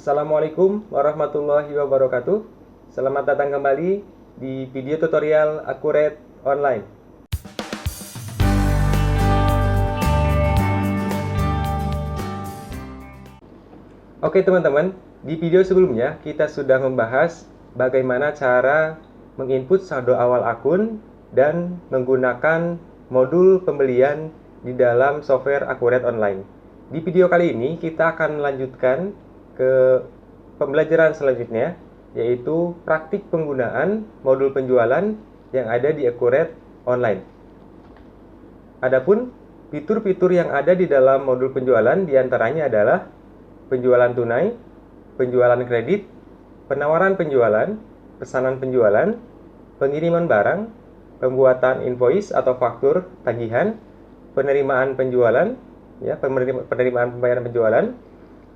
Assalamualaikum warahmatullahi wabarakatuh. Selamat datang kembali di video tutorial Accurate Online. Oke teman-teman, di video sebelumnya kita sudah membahas bagaimana cara menginput saldo awal akun dan menggunakan modul pembelian di dalam software Accurate Online. Di video kali ini kita akan melanjutkan ke pembelajaran selanjutnya, yaitu praktik penggunaan modul penjualan yang ada di Accurate Online. Adapun fitur-fitur yang ada di dalam modul penjualan diantaranya adalah penjualan tunai, penjualan kredit, penawaran penjualan, pesanan penjualan, pengiriman barang, pembuatan invoice atau faktur tagihan, penerimaan penjualan, penerimaan pembayaran penjualan,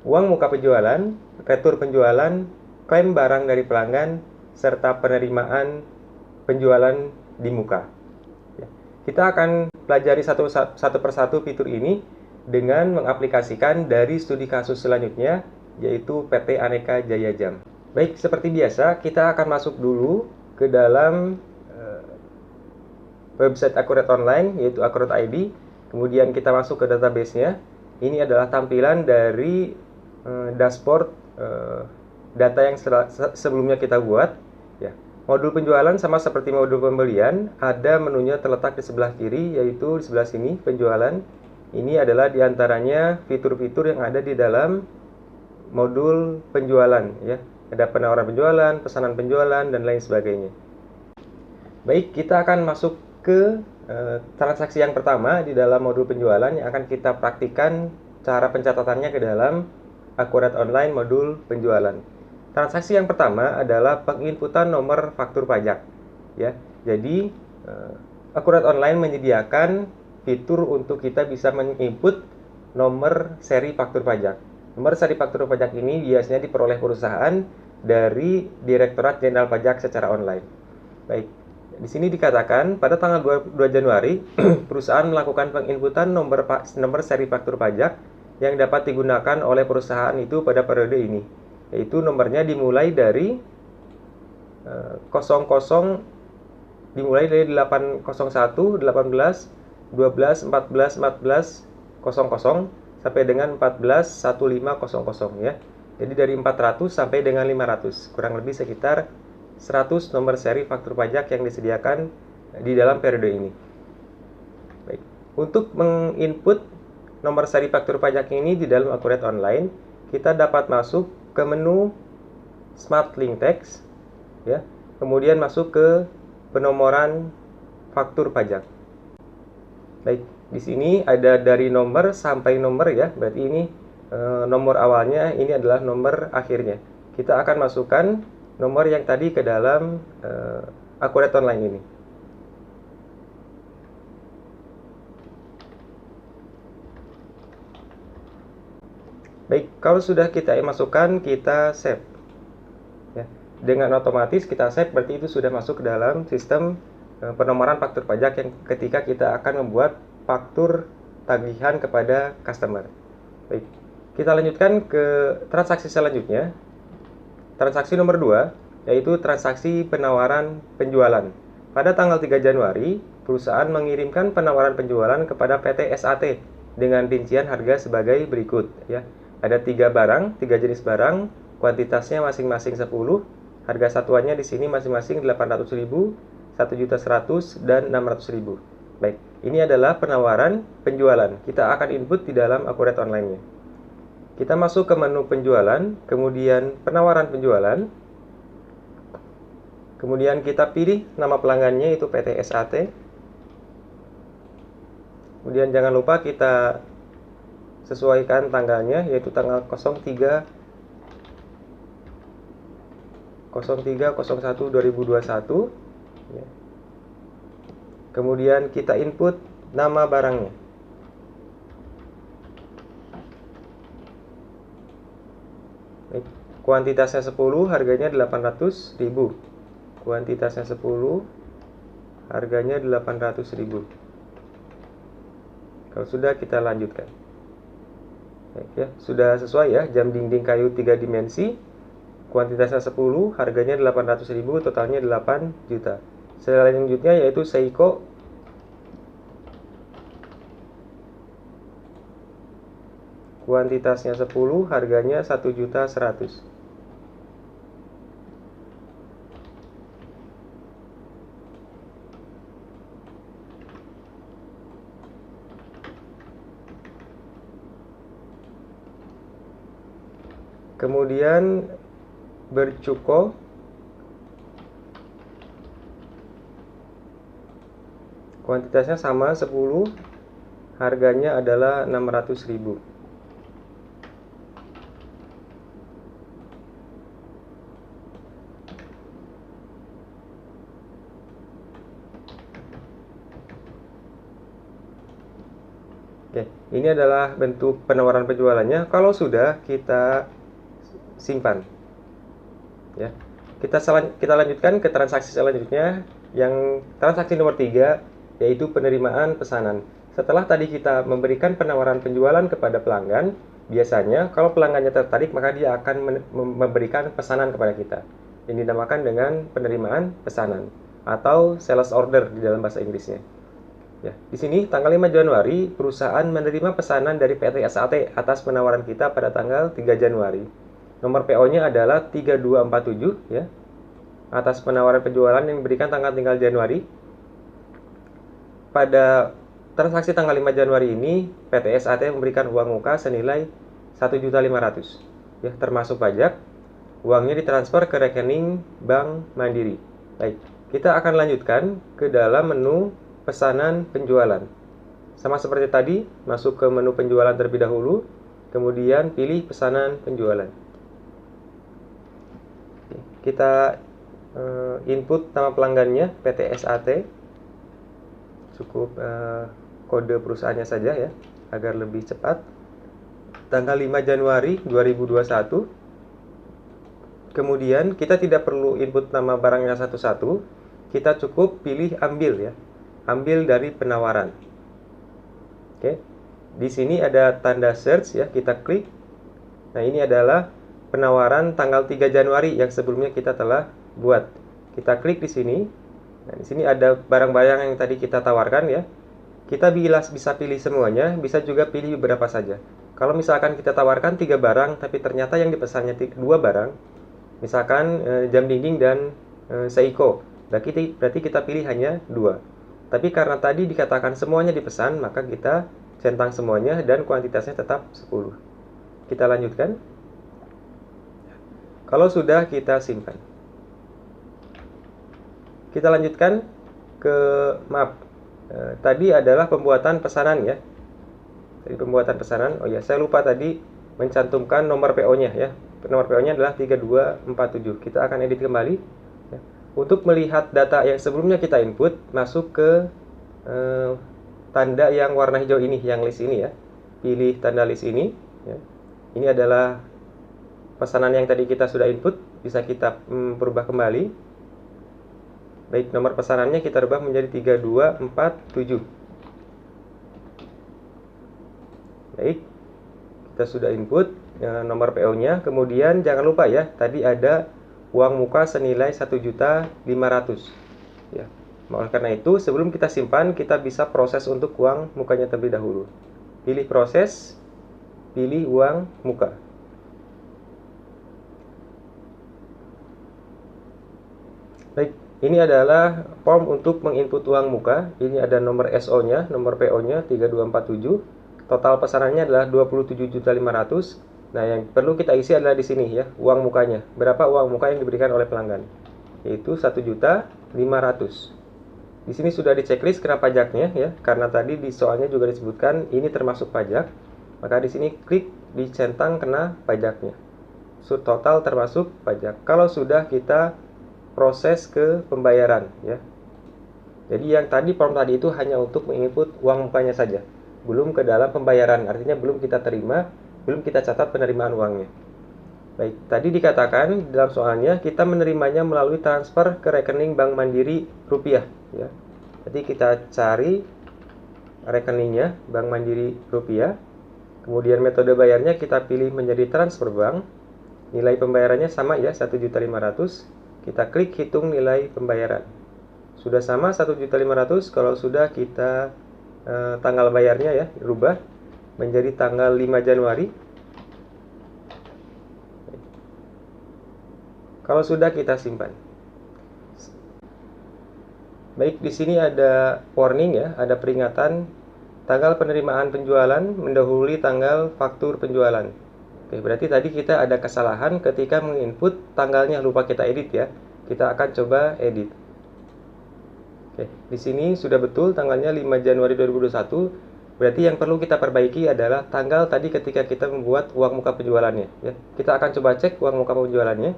uang muka penjualan, retur penjualan, klaim barang dari pelanggan, serta penerimaan penjualan di muka. Kita akan pelajari satu persatu fitur ini dengan mengaplikasikan dari studi kasus selanjutnya, yaitu PT Aneka Jaya Jam. Baik, seperti biasa, kita akan masuk dulu ke dalam website Accurate Online, yaitu Accurate ID. Kemudian kita masuk ke database-nya. Ini adalah tampilan dari dashboard data yang sebelumnya kita buat. Ya. Modul penjualan sama seperti modul pembelian, ada menunya terletak di sebelah kiri, yaitu di sebelah sini penjualan. Ini adalah diantaranya fitur-fitur yang ada di dalam modul penjualan. Ya. Ada penawaran penjualan, pesanan penjualan, dan lain sebagainya. Baik, kita akan masuk ke transaksi yang pertama di dalam modul penjualan yang akan kita praktikkan cara pencatatannya ke dalam Accurate Online modul penjualan. Transaksi yang pertama adalah penginputan nomor faktur pajak. Ya, jadi Accurate Online menyediakan fitur untuk kita bisa menginput nomor seri faktur pajak. Nomor seri faktur pajak ini biasanya diperoleh perusahaan dari Direktorat Jenderal Pajak secara online. Baik, di sini dikatakan pada tanggal 2 Januari perusahaan melakukan penginputan nomor seri faktur pajak yang dapat digunakan oleh perusahaan itu pada periode ini, yaitu nomornya dimulai dari 801, 18, 12, 14, 14, 00 sampai dengan 14, 1500 ya. Jadi dari 400 sampai dengan 500, kurang lebih sekitar 100 nomor seri faktur pajak yang disediakan di dalam periode ini. Baik, untuk menginput nomor seri faktur pajak ini di dalam Accurate Online, kita dapat masuk ke menu Smart Link Text, ya. Kemudian masuk ke penomoran faktur pajak. Baik, di sini ada dari nomor sampai nomor ya. Berarti ini nomor awalnya, ini adalah nomor akhirnya. Kita akan masukkan nomor yang tadi ke dalam Accurate Online ini. Baik, kalau sudah kita masukkan, kita save. Ya, dengan otomatis kita save, berarti itu sudah masuk ke dalam sistem penomoran faktur pajak yang ketika kita akan membuat faktur tagihan kepada customer. Baik, kita lanjutkan ke transaksi selanjutnya. Transaksi nomor 2, yaitu transaksi penawaran penjualan. Pada tanggal 3 Januari, perusahaan mengirimkan penawaran penjualan kepada PT SAT dengan rincian harga sebagai berikut. Ya. Ada 3 jenis barang, kuantitasnya masing-masing 10, harga satuannya di sini masing-masing 800.000, 1.100.000, dan 600.000. Baik, ini adalah penawaran penjualan. Kita akan input di dalam Accurate Online-nya. Kita masuk ke menu penjualan, kemudian penawaran penjualan. Kemudian kita pilih nama pelanggannya, itu PT SAT. Kemudian jangan lupa kita sesuaikan tanggalnya, yaitu tanggal 03/01/2021. Ya. Kemudian kita input nama barangnya. Baik, kuantitasnya 10, harganya 800.000. Kuantitasnya 10, harganya 800.000. Kalau sudah, kita lanjutkan. Baik, ya, sudah sesuai ya, jam dinding kayu 3 dimensi, kuantitasnya 10, harganya 800.000, totalnya 8 juta. Selanjutnya yaitu Seiko. Kuantitasnya 10, harganya 1.100.000. Kemudian bercuko, kuantitasnya sama 10, harganya adalah 600.000. Oke, ini adalah bentuk penawaran penjualannya. Kalau sudah, kita simpan. Ya, kita lanjutkan ke transaksi selanjutnya, yang transaksi nomor 3, yaitu penerimaan pesanan. Setelah tadi kita memberikan penawaran penjualan kepada pelanggan, biasanya kalau pelanggannya tertarik, maka dia akan memberikan pesanan kepada kita. Ini dinamakan dengan penerimaan pesanan atau sales order di dalam bahasa Inggrisnya. Ya, di sini tanggal 5 Januari, perusahaan menerima pesanan dari PT SAT atas penawaran kita pada tanggal 3 Januari. Nomor PO-nya adalah 3247 ya. Atas penawaran penjualan yang diberikan tanggal Januari. Pada transaksi tanggal 5 Januari ini, PT SAT memberikan uang muka senilai 1.500.000 ya, termasuk pajak. Uangnya ditransfer ke rekening Bank Mandiri. Baik, kita akan lanjutkan ke dalam menu pesanan penjualan. Sama seperti tadi, masuk ke menu penjualan terlebih dahulu, kemudian pilih pesanan penjualan. Kita input nama pelanggannya, PT SAT. Cukup kode perusahaannya saja ya, agar lebih cepat. Tanggal 5 Januari 2021. Kemudian kita tidak perlu input nama barangnya satu-satu, kita cukup pilih ambil ya. Ambil dari penawaran. Oke. Di sini ada tanda search ya, kita klik. Nah, ini adalah penawaran tanggal 3 Januari yang sebelumnya kita telah buat. Kita klik di sini. Nah, di sini ada barang-barang yang tadi kita tawarkan ya. Kita bisa pilih semuanya, bisa juga pilih beberapa saja. Kalau misalkan kita tawarkan 3 barang, tapi ternyata yang dipesannya 2 barang, misalkan jam dinding dan Seiko, berarti kita pilih hanya 2. Tapi karena tadi dikatakan semuanya dipesan, maka kita centang semuanya dan kuantitasnya tetap 10. Kita lanjutkan. Kalau sudah, kita simpan. Kita lanjutkan ke map. Tadi adalah pembuatan pesanan ya. Tadi pembuatan pesanan. Oh ya, saya lupa tadi mencantumkan nomor PO-nya ya. Nomor PO-nya adalah 3247. Kita akan edit kembali. Ya. Untuk melihat data yang sebelumnya kita input, masuk ke tanda yang warna hijau ini, yang list ini ya. Pilih tanda list ini. Ya. Ini adalah pesanan yang tadi kita sudah input, bisa kita perubah kembali. Baik, nomor pesanannya kita rubah menjadi 3247. Baik, kita sudah input nomor PO-nya. Kemudian jangan lupa ya, tadi ada uang muka senilai 1.500.000 ya. Oleh karena itu, sebelum kita simpan, kita bisa proses untuk uang mukanya terlebih dahulu. Pilih proses, pilih uang muka. Baik, ini adalah form untuk menginput uang muka. Ini ada nomor SO-nya, nomor PO-nya 3247. Total pesanannya adalah 27.500.000. Nah, yang perlu kita isi adalah di sini ya, uang mukanya. Berapa uang muka yang diberikan oleh pelanggan? Yaitu 1.500.000. Di sini sudah di checklist kena pajaknya ya, karena tadi di soalnya juga disebutkan ini termasuk pajak. Maka di sini klik dicentang kena pajaknya. Total termasuk pajak. Kalau sudah, kita proses ke pembayaran ya. Jadi yang tadi form tadi itu hanya untuk menginput uang mukanya saja, belum ke dalam pembayaran. Artinya belum kita terima, belum kita catat penerimaan uangnya. Baik, tadi dikatakan dalam soalnya kita menerimanya melalui transfer ke rekening Bank Mandiri rupiah ya. Jadi kita cari rekeningnya Bank Mandiri rupiah. Kemudian metode bayarnya kita pilih menjadi transfer bank. Nilai pembayarannya sama ya, 1.500.000. Kita klik hitung nilai pembayaran. Sudah sama 1.500.000. Kalau sudah, kita tanggal bayarnya ya rubah menjadi tanggal 5 Januari. Kalau sudah, kita simpan. Baik, di sini ada warning ya, ada peringatan tanggal penerimaan penjualan mendahului tanggal faktur penjualan. Oke, berarti tadi kita ada kesalahan ketika menginput tanggalnya, lupa kita edit ya. Kita akan coba edit. Oke, di sini sudah betul tanggalnya 5 Januari 2021. Berarti yang perlu kita perbaiki adalah tanggal tadi ketika kita membuat uang muka penjualannya ya. Kita akan coba cek uang muka penjualannya.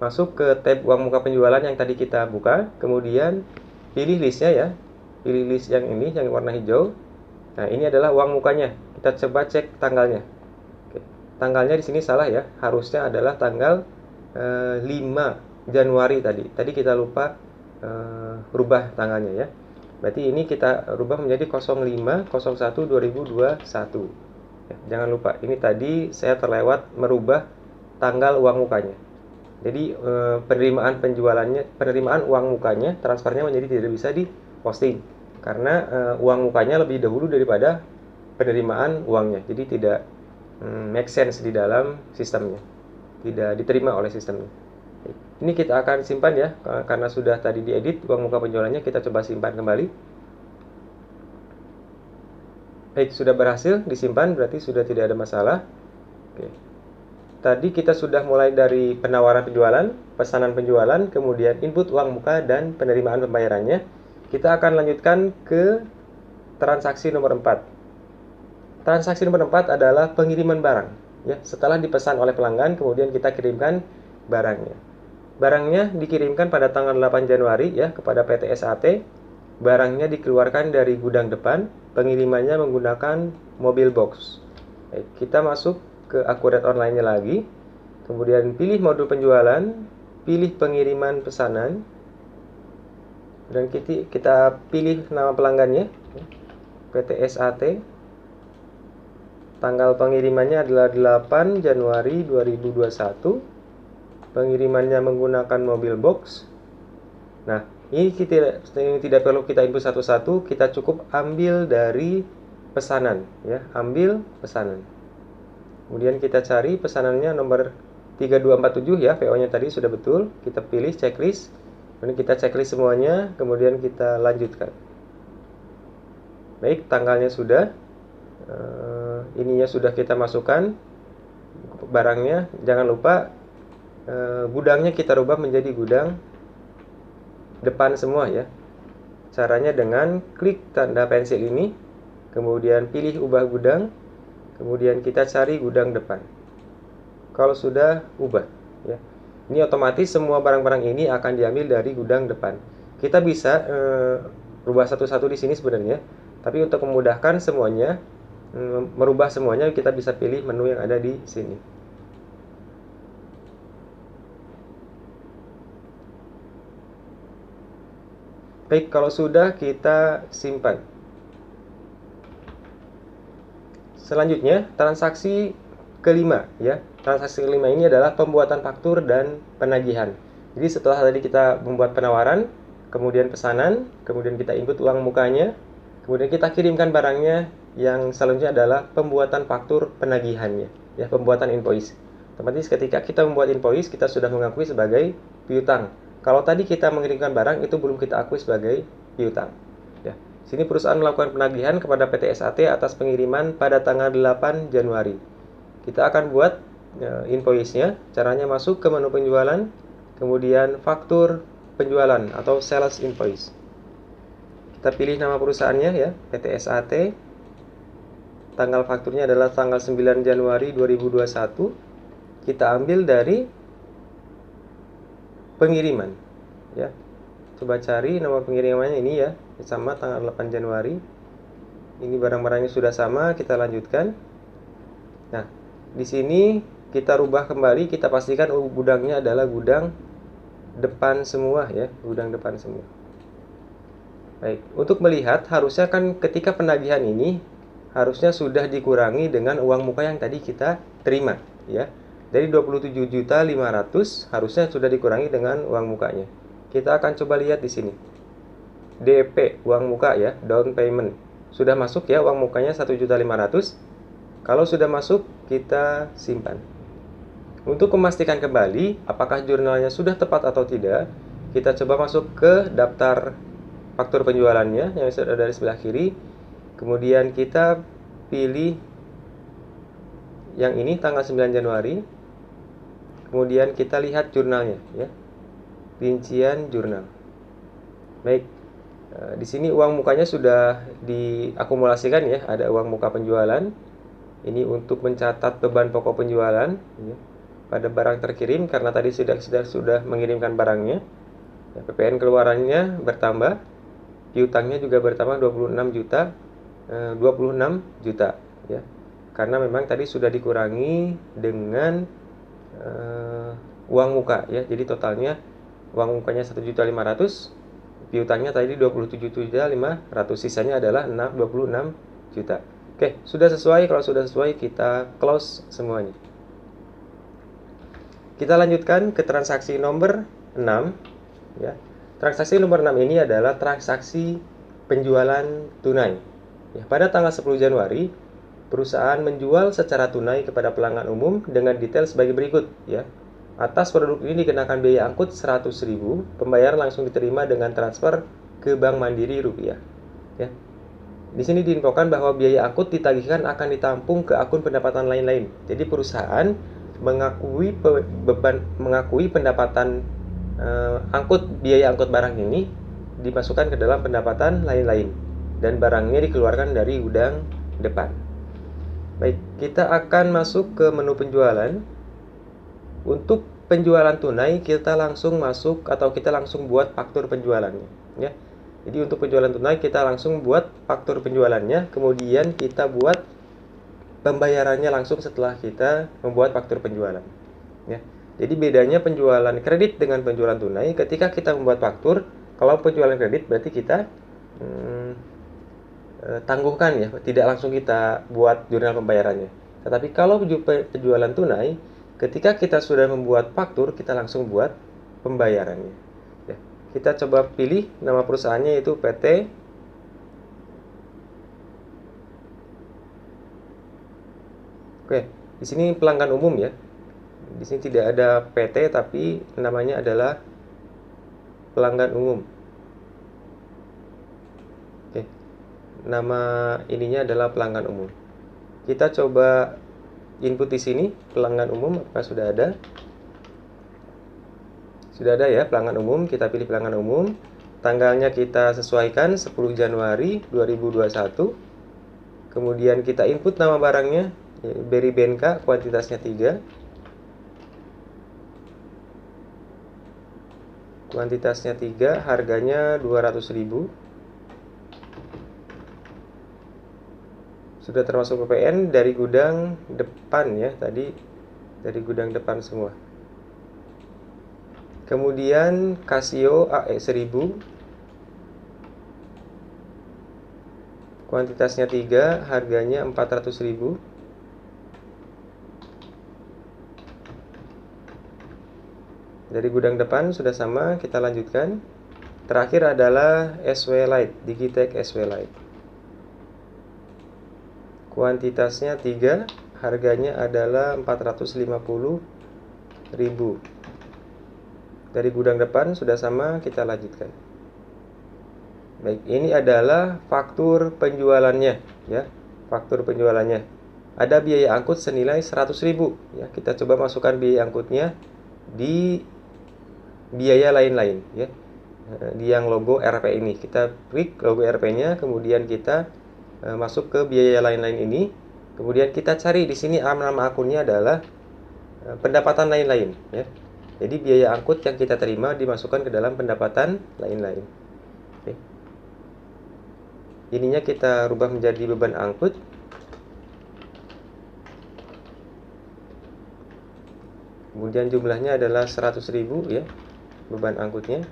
Masuk ke tab uang muka penjualan yang tadi kita buka, kemudian pilih listnya ya. Pilih list yang ini, yang warna hijau. Nah, ini adalah uang mukanya. Kita coba cek tanggalnya. Oke. Tanggalnya di sini salah ya. Harusnya adalah tanggal 5 Januari tadi. Tadi kita lupa rubah tanggalnya ya. Berarti ini kita rubah menjadi 05/01/2021. Ya, jangan lupa, ini tadi saya terlewat merubah tanggal uang mukanya. Jadi penerimaan uang mukanya, transfernya menjadi tidak bisa diposting karena uang mukanya lebih dahulu daripada penerimaan uangnya. Jadi tidak make sense di dalam sistemnya, tidak diterima oleh sistemnya. Ini kita akan simpan ya, karena sudah tadi diedit uang muka penjualannya. Kita coba simpan kembali. Baik, sudah berhasil disimpan, berarti sudah tidak ada masalah. Oke. Tadi kita sudah mulai dari penawaran penjualan, pesanan penjualan, kemudian input uang muka dan penerimaan pembayarannya. Kita akan lanjutkan ke transaksi nomor 4. Transaksi nomor 4 adalah pengiriman barang ya. Setelah dipesan oleh pelanggan, kemudian kita kirimkan barangnya. Barangnya dikirimkan pada tanggal 8 Januari ya kepada PT SAT. Barangnya dikeluarkan dari gudang depan, pengirimannya menggunakan mobil box. Baik, kita masuk ke Akurat Online-nya lagi. Kemudian pilih modul penjualan, pilih pengiriman pesanan. Dan kita pilih nama pelanggannya, PT SAT. Tanggal pengirimannya adalah 8 Januari 2021. Pengirimannya menggunakan mobil box. Nah, ini tidak perlu kita input satu-satu, kita cukup ambil dari pesanan ya, ambil pesanan. Kemudian kita cari pesanannya nomor 3247 ya, VO-nya tadi sudah betul. Kita pilih checklist. Kemudian kita checklist semuanya, kemudian kita lanjutkan. Baik, tanggalnya sudah. Ininya sudah kita masukkan barangnya. Jangan lupa gudangnya kita rubah menjadi gudang depan semua ya. Caranya dengan klik tanda pensil ini, kemudian pilih ubah gudang, kemudian kita cari gudang depan. Kalau sudah, ubah ya. Ini otomatis semua barang-barang ini akan diambil dari gudang depan. Kita bisa rubah satu-satu di sini sebenarnya, tapi untuk memudahkan semuanya, merubah semuanya, kita bisa pilih menu yang ada di sini. Baik, kalau sudah, kita simpan. Selanjutnya, transaksi kelima ya. Transaksi kelima ini adalah pembuatan faktur dan penagihan. Jadi setelah tadi kita membuat penawaran, kemudian pesanan, kemudian kita input uang mukanya, kemudian kita kirimkan barangnya, yang selanjutnya adalah pembuatan faktur penagihannya ya, pembuatan invoice. Otomatis ketika kita membuat invoice, kita sudah mengakui sebagai piutang. Kalau tadi kita mengirimkan barang, itu belum kita akui sebagai piutang. Ya. Sini perusahaan melakukan penagihan kepada PT SAT atas pengiriman pada tanggal 8 Januari. Kita akan buat invoice-nya. Caranya masuk ke menu penjualan, kemudian faktur penjualan atau sales invoice. Kita pilih nama perusahaannya ya, PT SAT. Tanggal fakturnya adalah tanggal 9 Januari 2021. Kita ambil dari pengiriman ya. Coba cari nomor pengirimannya ini ya, sama tanggal 8 Januari. Ini barang-barangnya sudah sama, kita lanjutkan. Nah, di sini kita rubah kembali, kita pastikan gudangnya adalah gudang depan semua ya, gudang depan semua. Baik, untuk melihat harusnya kan ketika penagihan ini harusnya sudah dikurangi dengan uang muka yang tadi kita terima, ya. Dari 27.500.000 harusnya sudah dikurangi dengan uang mukanya. Kita akan coba lihat di sini. DP, uang muka ya, down payment. Sudah masuk ya uang mukanya 1.500.000. Kalau sudah masuk, kita simpan. Untuk memastikan kembali apakah jurnalnya sudah tepat atau tidak, kita coba masuk ke daftar faktur penjualannya yang sudah ada di sebelah kiri. Kemudian kita pilih yang ini tanggal 9 Januari. Kemudian kita lihat jurnalnya ya. Rincian jurnal. Baik. Di sini uang mukanya sudah diakumulasikan ya, ada uang muka penjualan. Ini untuk mencatat beban pokok penjualan ya, pada barang terkirim karena tadi sudah mengirimkan barangnya. Ya, PPN keluarannya bertambah, piutangnya juga bertambah 26 juta ya. Karena memang tadi sudah dikurangi dengan uang muka ya. Jadi totalnya uang mukanya 1.500.000, piutangnya tadi 27.500.000, sisanya adalah 26 juta. Oke, sudah sesuai. Kalau sudah sesuai, kita close semuanya. Kita lanjutkan ke transaksi nomor 6 ya. Transaksi nomor 6 ini adalah transaksi penjualan tunai. Ya, pada tanggal 10 Januari, perusahaan menjual secara tunai kepada pelanggan umum dengan detail sebagai berikut ya. Atas produk ini dikenakan biaya angkut 100.000, pembayaran langsung diterima dengan transfer ke Bank Mandiri Rupiah. Ya. Di sini diinfokan bahwa biaya angkut ditagihkan akan ditampung ke akun pendapatan lain-lain. Jadi perusahaan mengakui pendapatan biaya angkut barang ini dimasukkan ke dalam pendapatan lain-lain dan barangnya dikeluarkan dari gudang depan. Baik, kita akan masuk ke menu penjualan. Untuk penjualan tunai kita langsung masuk atau kita langsung buat faktur penjualannya ya. Jadi untuk penjualan tunai kita langsung buat faktur penjualannya, kemudian kita buat pembayarannya langsung setelah kita membuat faktur penjualan ya. Jadi bedanya penjualan kredit dengan penjualan tunai, ketika kita membuat faktur, kalau penjualan kredit berarti kita tangguhkan ya, tidak langsung kita buat jurnal pembayarannya. Tetapi kalau penjualan tunai, ketika kita sudah membuat faktur, kita langsung buat pembayarannya. Ya, kita coba pilih nama perusahaannya yaitu PT. Oke, di sini pelanggan umum ya. Di sini tidak ada PT tapi namanya adalah pelanggan umum. Oke, nama ininya adalah pelanggan umum. Kita coba input di sini pelanggan umum, apakah sudah ada? Sudah ada ya, pelanggan umum. Kita pilih pelanggan umum. Tanggalnya kita sesuaikan 10 Januari 2021. Kemudian kita input nama barangnya, Berry BNK, kuantitasnya 3. Kuantitasnya 3, harganya 200.000. Sudah termasuk PPN dari gudang depan ya, tadi dari gudang depan semua. Kemudian Casio AE 1000, kuantitasnya 3, harganya 400.000. Dari gudang depan sudah sama, kita lanjutkan. Terakhir adalah SW Light, Digitech SW Light. Kuantitasnya 3, harganya adalah 450.000. Dari gudang depan sudah sama, kita lanjutkan. Baik, ini adalah faktur penjualannya ya. Faktur penjualannya. Ada biaya angkut senilai 100.000 ya. Kita coba masukkan biaya angkutnya di biaya lain-lain ya. Di yang logo RP ini. Kita klik logo RP-nya, kemudian kita masuk ke biaya lain-lain ini. Kemudian kita cari di sini nama akunnya adalah pendapatan lain-lain ya. Jadi biaya angkut yang kita terima dimasukkan ke dalam pendapatan lain-lain. Oke. Ininya kita rubah menjadi beban angkut. Kemudian jumlahnya adalah 100.000 ya, beban angkutnya.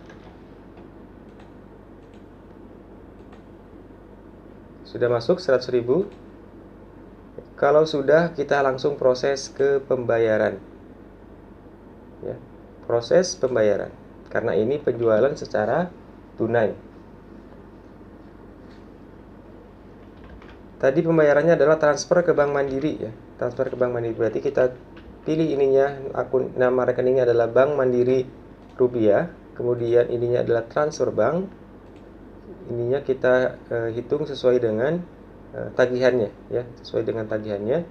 Sudah masuk 100.000. Kalau sudah, kita langsung proses ke pembayaran. Ya, proses pembayaran. Karena ini penjualan secara tunai. Tadi pembayarannya adalah transfer ke Bank Mandiri ya. Transfer ke Bank Mandiri berarti kita pilih ininya, akun nama rekeningnya adalah Bank Mandiri Rupiah. Kemudian ininya adalah transfer bank. Ininya kita hitung sesuai dengan tagihannya ya, sesuai dengan tagihannya.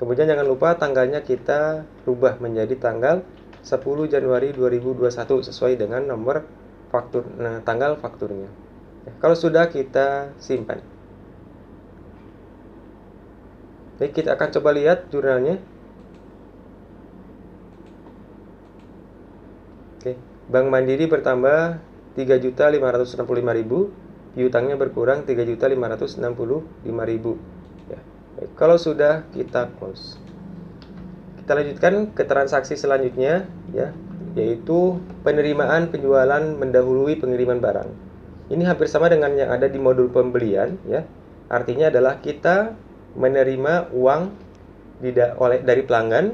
Kemudian jangan lupa tanggalnya kita rubah menjadi tanggal 10 Januari 2021 sesuai dengan nomor faktur, tanggal fakturnya. Ya, kalau sudah, kita simpan. Baik, kita akan coba lihat jurnalnya. Oke, Bank Mandiri bertambah 3.565.000, piutangnya berkurang 3.565.000 ya. Baik, kalau sudah, kita close. Kita lanjutkan ke transaksi selanjutnya ya, yaitu penerimaan penjualan mendahului pengiriman barang. Ini hampir sama dengan yang ada di modul pembelian ya. Artinya adalah kita menerima uang dari pelanggan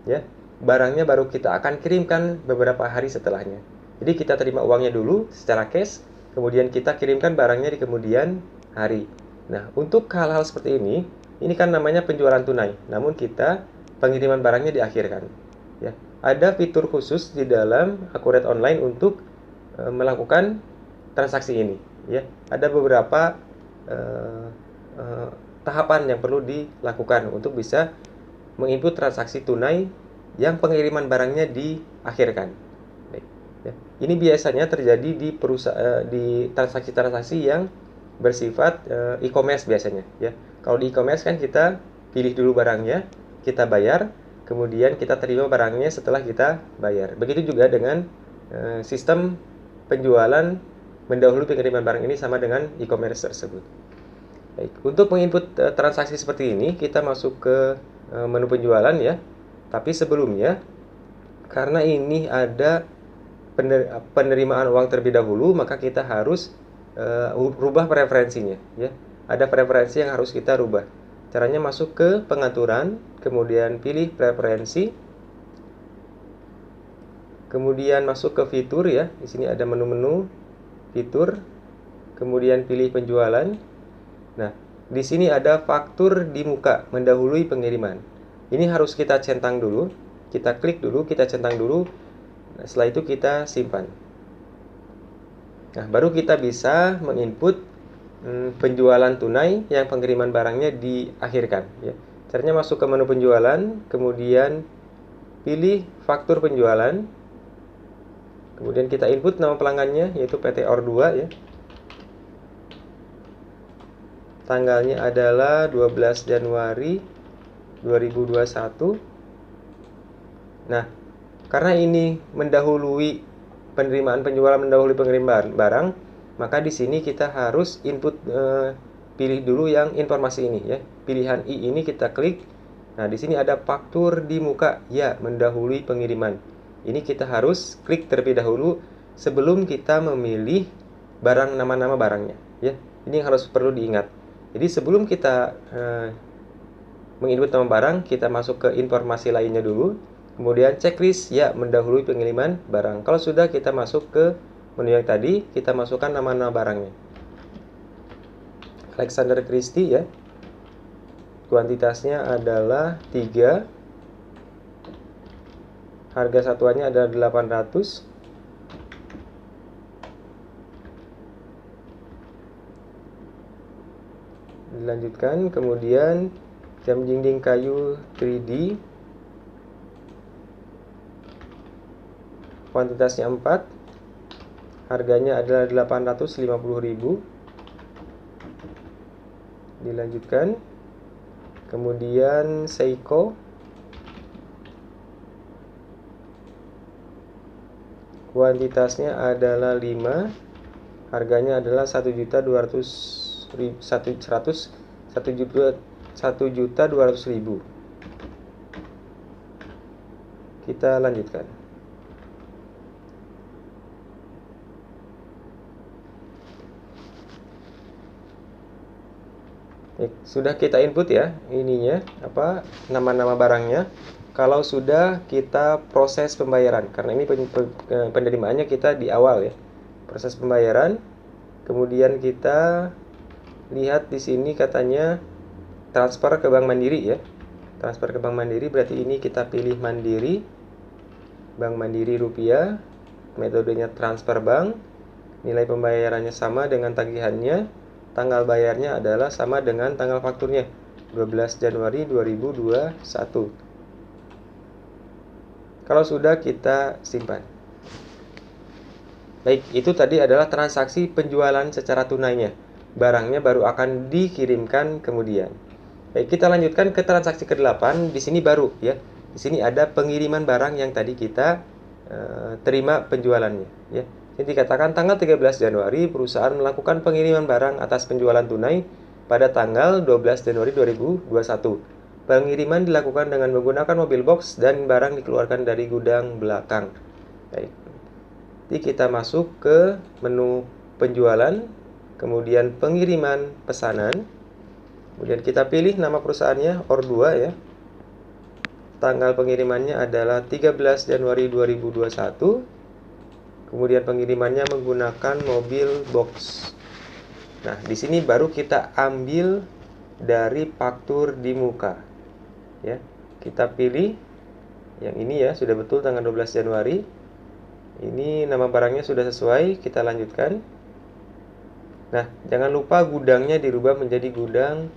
ya. Barangnya baru kita akan kirimkan beberapa hari setelahnya. Jadi kita terima uangnya dulu secara cash, kemudian kita kirimkan barangnya di kemudian hari. Nah, untuk hal-hal seperti ini kan namanya penjualan tunai. Namun kita pengiriman barangnya diakhirkan. Ya, ada fitur khusus di dalam Accurate Online untuk melakukan transaksi ini. Ya, ada beberapa tahapan yang perlu dilakukan untuk bisa menginput transaksi tunai yang pengiriman barangnya diakhirkan. Baik, ya. Ini biasanya terjadi di di transaksi-transaksi yang bersifat e-commerce biasanya. Ya, kalau di e-commerce kan kita pilih dulu barangnya, kita bayar, kemudian kita terima barangnya setelah kita bayar. Begitu juga dengan sistem penjualan mendahului pengiriman barang ini sama dengan e-commerce tersebut. Baik, untuk menginput transaksi seperti ini, kita masuk ke menu penjualan ya. Tapi sebelumnya, karena ini ada penerimaan uang terlebih dahulu, maka kita harus rubah preferensinya ya. Ada preferensi yang harus kita rubah. Caranya masuk ke pengaturan, kemudian pilih preferensi, kemudian masuk ke fitur ya. Di sini ada menu-menu fitur, kemudian pilih penjualan. Nah, di sini ada faktur di muka mendahului pengiriman. Ini harus kita centang dulu, kita klik dulu, kita centang dulu. Nah, setelah itu kita simpan. Nah, baru kita bisa menginput penjualan tunai yang pengiriman barangnya diakhirkan. Ya. Caranya masuk ke menu penjualan, kemudian pilih faktur penjualan, kemudian kita input nama pelanggannya yaitu PT OR2 ya. Tanggalnya adalah 12 Januari 2021. Nah, karena ini mendahului penerimaan penjualan mendahului pengiriman barang, maka di sini kita harus input pilih dulu yang informasi ini ya. Pilihan I ini kita klik. Nah, di sini ada faktur di muka ya mendahului pengiriman. Ini kita harus klik terlebih dahulu sebelum kita memilih barang nama-nama barangnya ya. Ini yang harus perlu diingat. Jadi sebelum kita menginput nama barang, kita masuk ke informasi lainnya dulu. Kemudian checklist ya mendahului pengiriman barang. Kalau sudah, kita masuk ke menu yang tadi, kita masukkan nama-nama barangnya. Alexander Christie ya. Kuantitasnya adalah 3. Harga satuannya adalah 800. Dilanjutkan, kemudian jam dinding kayu 3D, kuantitasnya 4, harganya adalah 850.000. Dilanjutkan, kemudian Seiko, kuantitasnya adalah 5, harganya adalah 1.200.000. Kita lanjutkan. Sudah kita input ya ininya apa nama-nama barangnya. Kalau sudah kita proses pembayaran, karena ini penerimaannya kita di awal ya. Proses pembayaran, kemudian kita lihat di sini katanya transfer ke Bank Mandiri ya. Transfer ke Bank Mandiri berarti ini kita pilih Mandiri. Bank Mandiri rupiah, metodenya transfer bank, nilai pembayarannya sama dengan tagihannya, tanggal bayarnya adalah sama dengan tanggal fakturnya, 12 Januari 2021. Kalau sudah, kita simpan. Baik, itu tadi adalah transaksi penjualan secara tunainya. Barangnya baru akan dikirimkan kemudian. Baik, kita lanjutkan ke transaksi ke-8. Di sini baru ya. Di sini ada pengiriman barang yang tadi kita terima penjualannya ya. Jadi dikatakan tanggal 13 Januari perusahaan melakukan pengiriman barang atas penjualan tunai pada tanggal 12 Januari 2021. Pengiriman dilakukan dengan menggunakan mobil box dan barang dikeluarkan dari gudang belakang. Baik. Jadi kita masuk ke menu penjualan, kemudian pengiriman pesanan. Kemudian kita pilih nama perusahaannya OR2 ya. Tanggal pengirimannya adalah 13 Januari 2021. Kemudian pengirimannya menggunakan mobil box. Nah, di sini baru kita ambil dari faktur di muka. Ya. Kita pilih yang ini ya, sudah betul tanggal 12 Januari. Ini nama barangnya sudah sesuai, kita lanjutkan. Nah, jangan lupa gudangnya dirubah menjadi gudang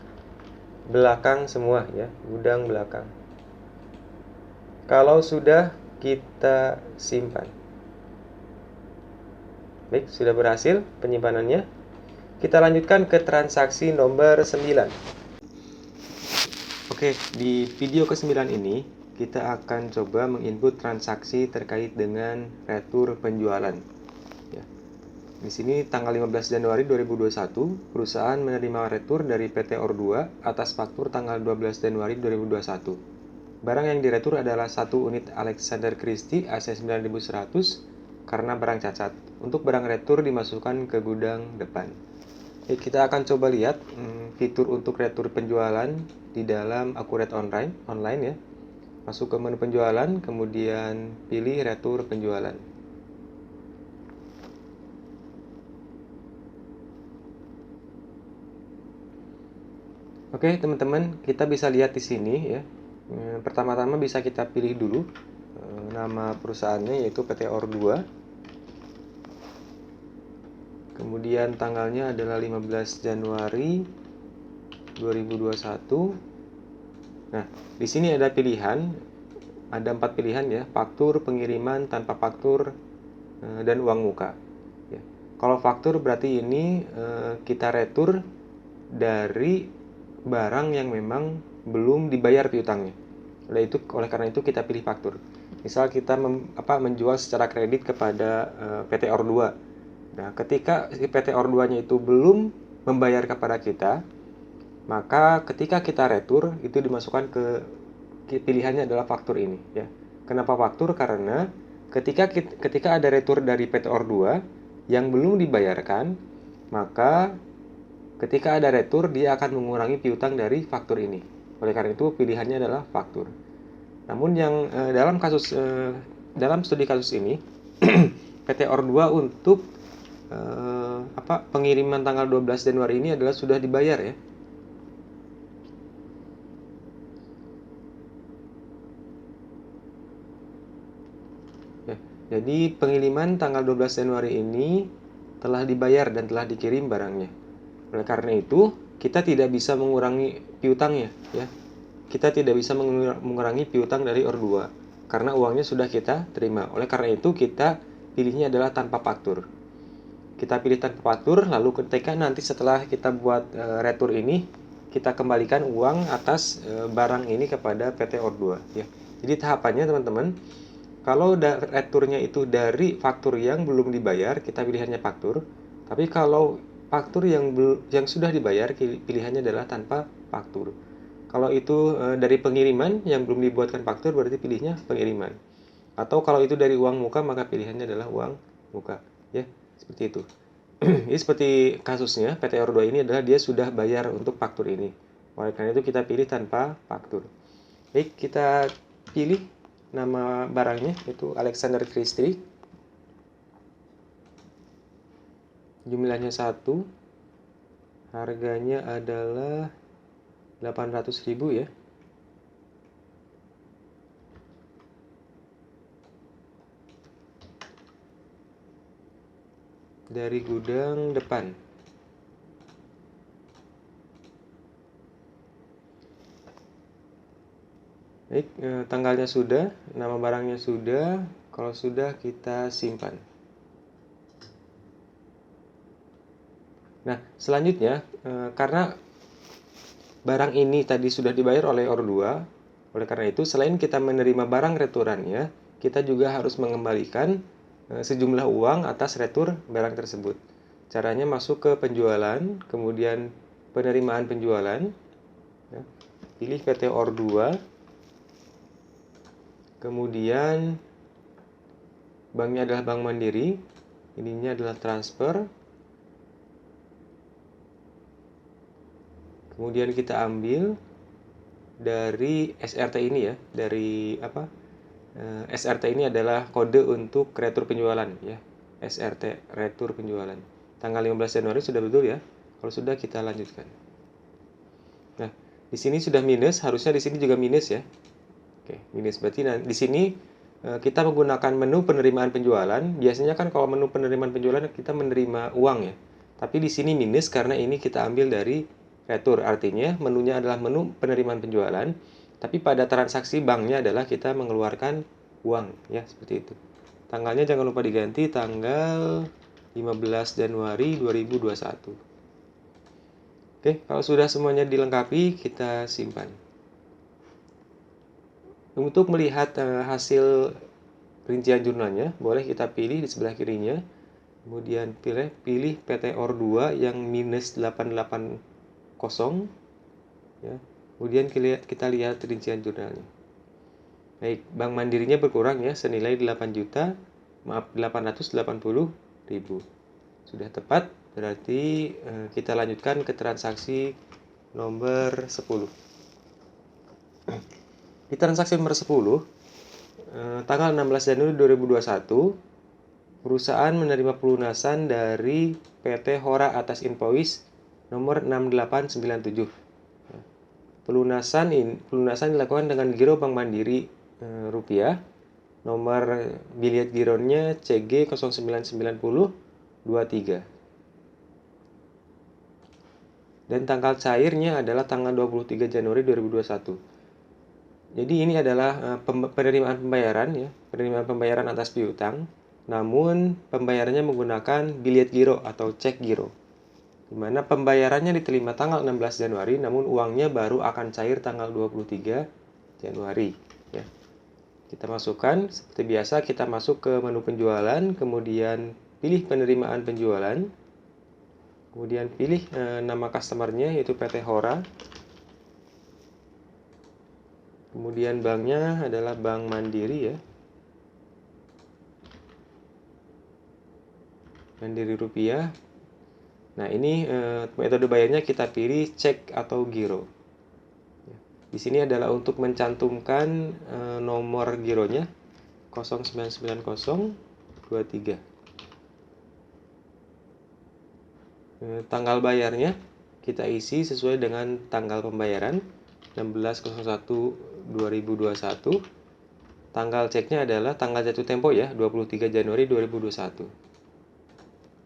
belakang semua ya, gudang belakang. Kalau sudah, kita simpan. Baik, sudah berhasil penyimpanannya. Kita lanjutkan ke transaksi nomor 9. Oke, di video ke-9 ini kita akan coba menginput transaksi terkait dengan retur penjualan. Ya. Di sini tanggal 15 Januari 2021, perusahaan menerima retur dari PT OR2 atas faktur tanggal 12 Januari 2021. Barang yang diretur adalah 1 unit Alexander Christie AC9100 karena barang cacat. Untuk barang retur dimasukkan ke gudang depan. Kita akan coba lihat fitur untuk retur penjualan di dalam Accurate online ya. Masuk ke menu penjualan, kemudian pilih retur penjualan. Oke, teman-teman, kita bisa lihat di sini ya. Pertama-tama bisa kita pilih dulu nama perusahaannya yaitu PT OR2. Kemudian tanggalnya adalah 15 Januari 2021. Nah, di sini ada pilihan, ada 4 pilihan ya, faktur, pengiriman, tanpa faktur, dan uang muka. Ya. Kalau faktur berarti ini kita retur dari barang yang memang belum dibayar piutangnya. Oleh karena itu kita pilih faktur. Misal kita menjual secara kredit kepada PT OR2. Nah, ketika PT OR2-nya itu belum membayar kepada kita, maka ketika kita retur itu dimasukkan ke pilihannya adalah faktur ini ya. Kenapa faktur? Karena ketika ada retur dari PT OR2 yang belum dibayarkan, maka ketika ada retur dia akan mengurangi piutang dari faktur ini. Oleh karena itu pilihannya adalah faktur. Namun yang dalam studi kasus ini PT OR2 untuk pengiriman tanggal 12 Januari ini adalah sudah dibayar ya. Jadi pengiriman tanggal 12 Januari ini telah dibayar dan telah dikirim barangnya. Oleh karena itu, kita tidak bisa mengurangi piutangnya ya. Kita tidak bisa mengurangi piutang dari OR2 karena uangnya sudah kita terima. Oleh karena itu, kita pilihnya adalah tanpa faktur. Kita pilih tanpa faktur, lalu ketika nanti setelah kita buat retur ini, kita kembalikan uang atas barang ini kepada PT OR2 ya. Jadi tahapannya teman-teman, kalau returnya itu dari faktur yang belum dibayar, kita pilihannya faktur. Tapi kalau faktur yang sudah dibayar, pilihannya adalah tanpa faktur. Kalau itu dari pengiriman yang belum dibuatkan faktur, berarti pilihnya pengiriman. Atau kalau itu dari uang muka, maka pilihannya adalah uang muka. Ya, seperti itu. Ini seperti kasusnya, PT Ordo ini adalah dia sudah bayar untuk faktur ini. Oleh karena itu kita pilih tanpa faktur. Baik, kita pilih nama barangnya, yaitu Alexander Christie. Jumlahnya 1. Harganya adalah 800.000 ya. Dari gudang depan. Baik, tanggalnya sudah, nama barangnya sudah. Kalau sudah, kita simpan. Nah, selanjutnya, karena barang ini tadi sudah dibayar oleh Or 2, oleh karena itu, selain kita menerima barang returannya, kita juga harus mengembalikan sejumlah uang atas retur barang tersebut. Caranya masuk ke penjualan, kemudian penerimaan penjualan, ya. Pilih PT Or 2, kemudian banknya adalah Bank Mandiri, ininya adalah transfer, kemudian kita ambil dari SRT ini ya, dari apa? SRT ini adalah kode untuk retur penjualan ya. SRT, retur penjualan. Tanggal 15 Januari sudah betul ya. Kalau sudah, kita lanjutkan. Nah, di sini sudah minus, harusnya di sini juga minus ya. Oke, minus berarti di sini kita menggunakan menu penerimaan penjualan. Biasanya kan kalau menu penerimaan penjualan kita menerima uang ya. Tapi di sini minus karena ini kita ambil dari retur. Artinya menunya adalah menu penerimaan penjualan. Tapi pada transaksi banknya adalah kita mengeluarkan uang ya, seperti itu. Tanggalnya jangan lupa diganti tanggal 15 Januari 2021. Oke, kalau sudah semuanya dilengkapi, kita simpan. Untuk melihat hasil rincian jurnalnya, boleh kita pilih di sebelah kirinya. Kemudian pilih PT Or 2 yang minus 880 ya. Kemudian kita lihat rincian jurnalnya. Baik, Bank Mandirinya berkurang ya, senilai 880.000. Sudah tepat, berarti kita lanjutkan ke transaksi nomor 10. Di transaksi nomor 10, tanggal 16 Januari 2021, perusahaan menerima pelunasan dari PT Hora atas invoice nomor 6897. Pelunasan dilakukan dengan giro Bank Mandiri rupiah. Nomor bilet gironya CG 099023. Dan tanggal cairnya adalah tanggal 23 Januari 2021. Jadi ini adalah penerimaan pembayaran ya, penerimaan pembayaran atas piutang. Namun pembayarannya menggunakan bilet giro atau cek giro. Di mana pembayarannya diterima tanggal 16 Januari, namun uangnya baru akan cair tanggal 23 Januari. Ya. Kita masukkan, seperti biasa kita masuk ke menu penjualan, kemudian pilih penerimaan penjualan, kemudian pilih nama customernya yaitu PT Hora, kemudian banknya adalah Bank Mandiri ya, Mandiri rupiah. Nah, ini metode bayarnya kita pilih cek atau giro. Di sini adalah untuk mencantumkan nomor gironya 099023. Tanggal bayarnya kita isi sesuai dengan tanggal pembayaran 16/01/2021. Tanggal ceknya adalah tanggal jatuh tempo ya, 23 Januari 2021.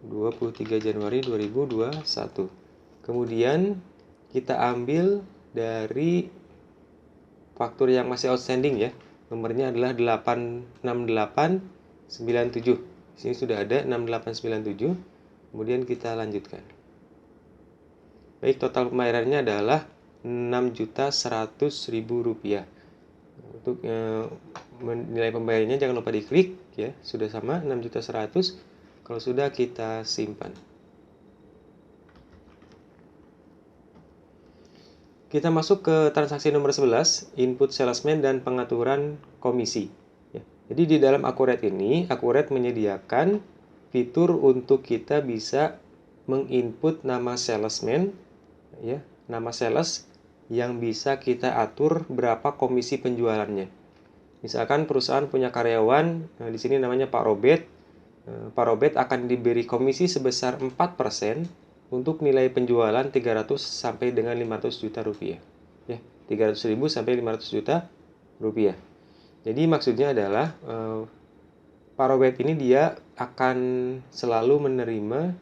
23 Januari 2021. Kemudian kita ambil dari faktur yang masih outstanding ya. Nomornya adalah 86897. Di sini sudah ada 6897. Kemudian kita lanjutkan. Baik, total pembayarannya adalah Rp6.100.000. Untuk nilai pembayarannya jangan lupa diklik ya. Sudah sama 6.100.000. Kalau sudah, kita simpan. Kita masuk ke transaksi nomor 11, input salesman dan pengaturan komisi. Ya. Jadi di dalam Accurate ini, Accurate menyediakan fitur untuk kita bisa menginput nama salesman, ya, nama sales yang bisa kita atur berapa komisi penjualannya. Misalkan perusahaan punya karyawan, di sini namanya Pak Robert. Pak Robert akan diberi komisi sebesar 4% untuk nilai penjualan 300 sampai dengan 500 juta rupiah. Ya, 300.000 sampai 500 juta rupiah. Jadi maksudnya adalah Pak Robert ini dia akan selalu menerima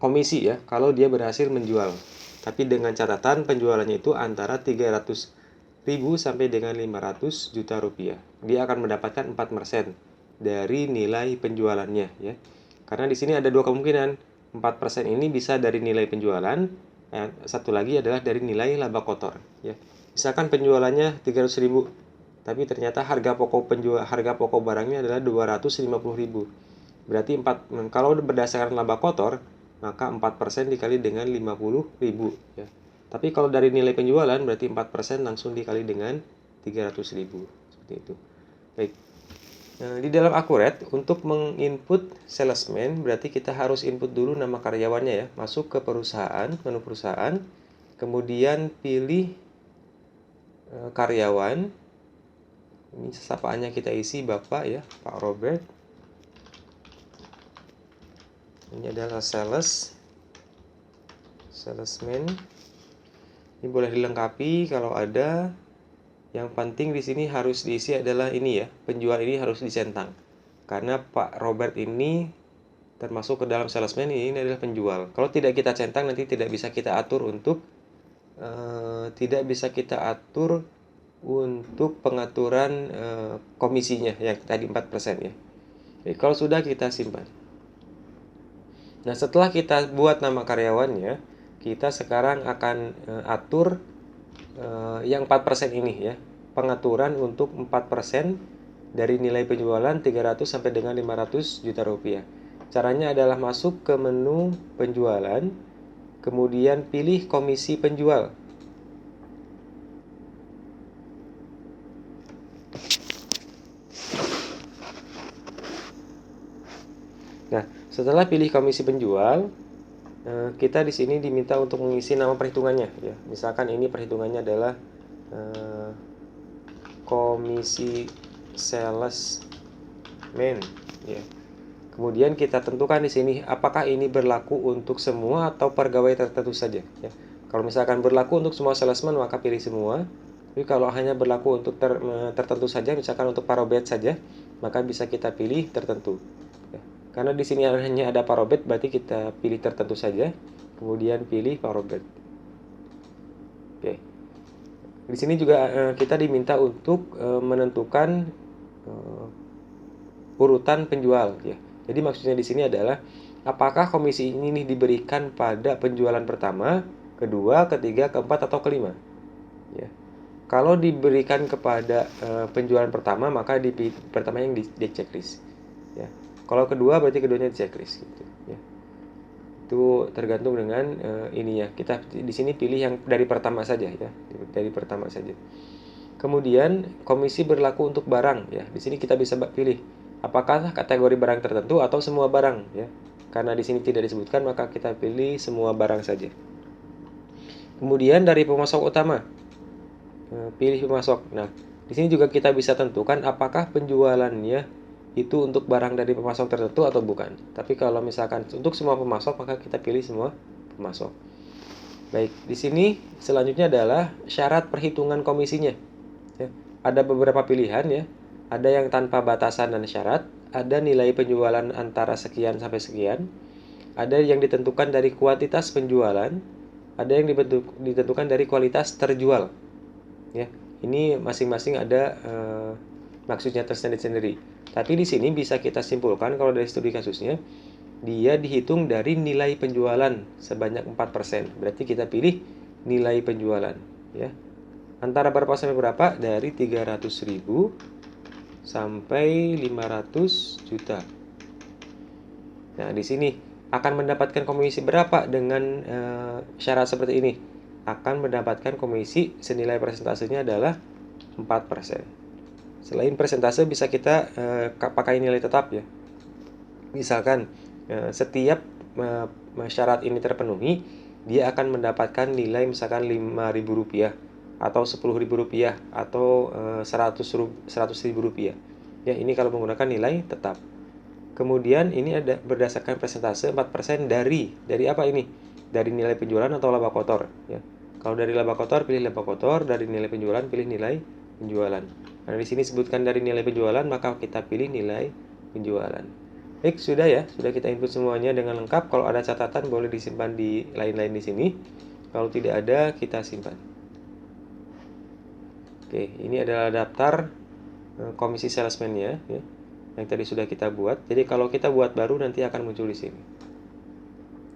komisi ya kalau dia berhasil menjual. Tapi dengan catatan penjualannya itu antara 300.000 sampai dengan 500 juta rupiah. Dia akan mendapatkan 4% dari nilai penjualannya ya. Karena di sini ada dua kemungkinan. 4% ini bisa dari nilai penjualan, satu lagi adalah dari nilai laba kotor ya. Misalkan penjualannya 300.000, tapi ternyata harga pokok barangnya adalah 250.000. Berarti kalau berdasarkan laba kotor, maka 4% dikali dengan 50.000 ya. Tapi kalau dari nilai penjualan berarti 4% langsung dikali dengan 300.000. Seperti itu. Baik. Di dalam Accurate, untuk menginput salesman berarti kita harus input dulu nama karyawannya ya. Masuk ke perusahaan, menu perusahaan, kemudian pilih karyawan. Ini sapaannya kita isi Bapak ya, Pak Robert. Ini adalah salesman. Ini boleh dilengkapi kalau ada. Yang penting di sini harus diisi adalah ini ya, penjual ini harus dicentang. Karena Pak Robert ini termasuk ke dalam salesman, ini adalah penjual. Kalau tidak kita centang nanti tidak bisa kita atur untuk pengaturan komisinya yang tadi 4% ya. Jadi kalau sudah kita simpan. Nah, setelah kita buat nama karyawannya, kita sekarang akan atur yang 4% ini ya. Pengaturan untuk 4% dari nilai penjualan 300 sampai dengan 500 juta rupiah. Caranya adalah masuk ke menu penjualan, kemudian pilih komisi penjual. Nah, setelah pilih komisi penjual, kita di sini diminta untuk mengisi nama perhitungannya ya. Misalkan ini perhitungannya adalah komisi salesman ya. Kemudian kita tentukan di sini apakah ini berlaku untuk semua atau pegawai tertentu saja ya. Kalau misalkan berlaku untuk semua salesman maka pilih semua. Tapi kalau hanya berlaku untuk tertentu saja, misalkan untuk Pak Robert saja, maka bisa kita pilih tertentu. Ya. Karena di sini hanya ada Pak Robert, berarti kita pilih tertentu saja. Kemudian pilih Pak Robert. Oke. Di sini juga kita diminta untuk menentukan urutan penjual ya. Jadi maksudnya di sini adalah apakah komisi ini diberikan pada penjualan pertama, kedua, ketiga, keempat atau kelima. Ya. Kalau diberikan kepada penjualan pertama maka pertama yang di checklist. Ya. Kalau kedua berarti keduanya di checklist gitu ya. Itu tergantung dengan ini ya. Kita di sini pilih yang dari pertama saja ya, dari pertama saja. Kemudian komisi berlaku untuk barang ya. Di sini kita bisa pilih apakah kategori barang tertentu atau semua barang ya. Karena di sini tidak disebutkan maka kita pilih semua barang saja. Kemudian dari pemasok utama, pilih pemasok. Nah, di sini juga kita bisa tentukan apakah penjualannya itu untuk barang dari pemasok tertentu atau bukan. Tapi kalau misalkan untuk semua pemasok maka kita pilih semua pemasok. Baik, di sini selanjutnya adalah syarat perhitungan komisinya. Ya, ada beberapa pilihan ya. Ada yang tanpa batasan dan syarat, ada nilai penjualan antara sekian sampai sekian, ada yang ditentukan dari kuantitas penjualan, ada yang ditentukan dari kualitas terjual. Ya, ini masing-masing ada maksudnya tersendiri-sendiri. Tapi di sini bisa kita simpulkan kalau dari studi kasusnya, dia dihitung dari nilai penjualan sebanyak 4%. Berarti kita pilih nilai penjualan ya. Antara berapa sampai berapa? Dari 300.000 sampai 500 juta. Nah, di sini akan mendapatkan komisi berapa dengan syarat seperti ini? Akan mendapatkan komisi senilai persentasenya adalah 4%. Selain persentase bisa kita pakai nilai tetap ya. Misalkan setiap syarat ini terpenuhi, dia akan mendapatkan nilai misalkan Rp5.000 atau Rp10.000 atau Rp100.000. Ya, ini kalau menggunakan nilai tetap. Kemudian ini ada berdasarkan persentase 4% dari apa ini? Dari nilai penjualan atau laba kotor, ya. Kalau dari laba kotor pilih laba kotor, dari nilai penjualan pilih nilai penjualan. Karena di sini sebutkan dari nilai penjualan, maka kita pilih nilai penjualan. Baik, sudah ya, sudah kita input semuanya dengan lengkap. Kalau ada catatan boleh disimpan di lain-lain di sini. Kalau tidak ada, kita simpan. Oke, ini adalah daftar komisi salesman-nya, ya, yang tadi sudah kita buat. Jadi kalau kita buat baru nanti akan muncul di sini.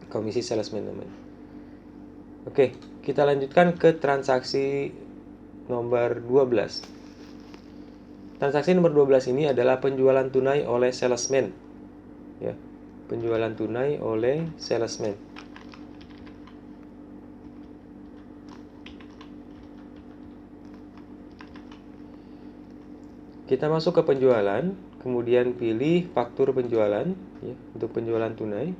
Komisi salesman namanya. Oke, kita lanjutkan ke transaksi nomor 12. Transaksi nomor 12 ini adalah penjualan tunai oleh salesman. Ya, penjualan tunai oleh salesman. Kita masuk ke penjualan, kemudian pilih faktur penjualan, ya, untuk penjualan tunai.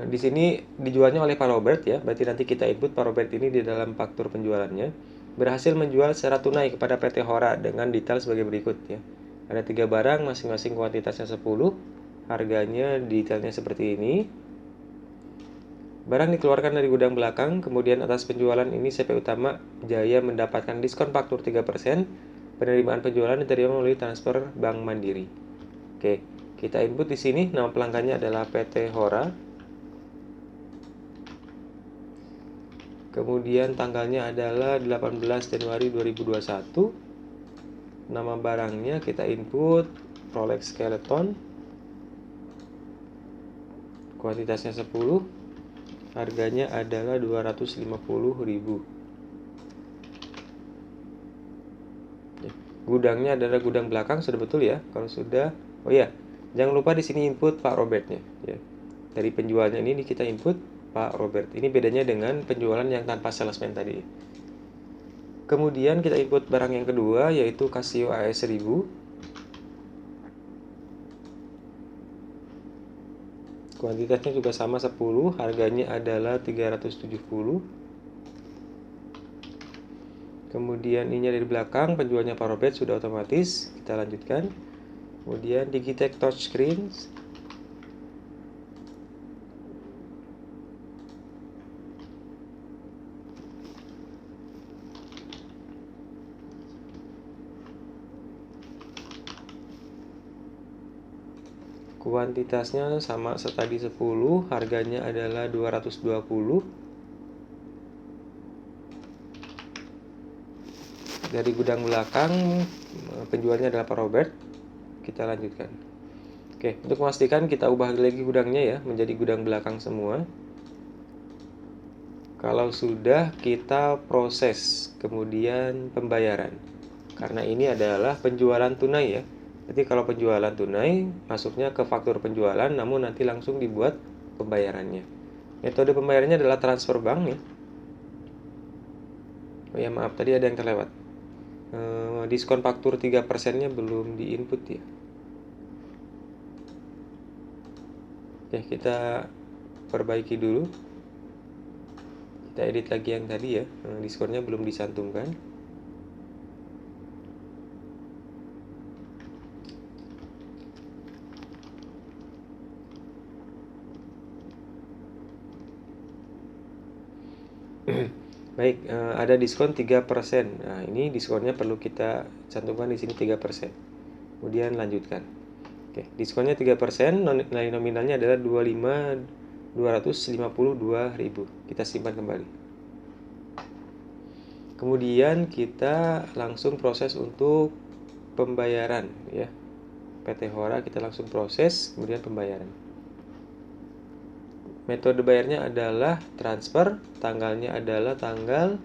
Di sini dijualnya oleh Pak Robert, ya, berarti nanti kita input Pak Robert ini di dalam faktur penjualannya. Berhasil menjual secara tunai kepada PT Hora dengan detail sebagai berikut, ya. Ada 3 barang, masing-masing kuantitasnya 10, harganya detailnya seperti ini. Barang dikeluarkan dari gudang belakang, kemudian atas penjualan ini CP Utama Jaya mendapatkan diskon faktur 3%, penerimaan penjualan diterima melalui transfer Bank Mandiri. Oke, kita input di sini, nama pelanggannya adalah PT Hora. Kemudian tanggalnya adalah 18 Januari 2021. Nama barangnya kita input Rolex Skeleton. Kuantitasnya 10. Harganya adalah 250.000. Gudangnya adalah gudang belakang, sudah betul ya? Kalau sudah, oh ya, jangan lupa di sini input Pak Robertnya, ya. Dari penjualnya ini kita input Pak Robert. Ini bedanya dengan penjualan yang tanpa salesman tadi. Kemudian kita input barang yang kedua, yaitu Casio AS 1000. Kuantitasnya juga sama 10, harganya adalah 370. Kemudian ini dari belakang, penjualnya Pak Robert sudah otomatis. Kita lanjutkan. Kemudian Digitech touchscreen. Kuantitasnya sama setadi 10, harganya adalah 220. Dari gudang belakang, penjualnya adalah Pak Robert. Kita lanjutkan. Oke, untuk memastikan kita ubah lagi gudangnya ya, menjadi gudang belakang semua. Kalau sudah, kita proses, kemudian pembayaran. Karena ini adalah penjualan tunai ya. Jadi kalau penjualan tunai, masuknya ke faktur penjualan, namun nanti langsung dibuat pembayarannya. Metode pembayarannya adalah transfer bank ya. Oh ya maaf, tadi ada yang terlewat. Diskon faktur 3%-nya belum diinput ya. Oke, kita perbaiki dulu. Kita edit lagi yang tadi ya, diskonnya belum dicantumkan. Baik, ada diskon 3%. Nah, ini diskonnya perlu kita cantumkan di sini 3%. Kemudian lanjutkan. Oke, diskonnya 3%, nilai nominalnya adalah 252.000. Kita simpan kembali. Kemudian kita langsung proses untuk pembayaran ya. PT Hora kita langsung proses, kemudian pembayaran. Metode bayarnya adalah transfer, tanggalnya adalah tanggal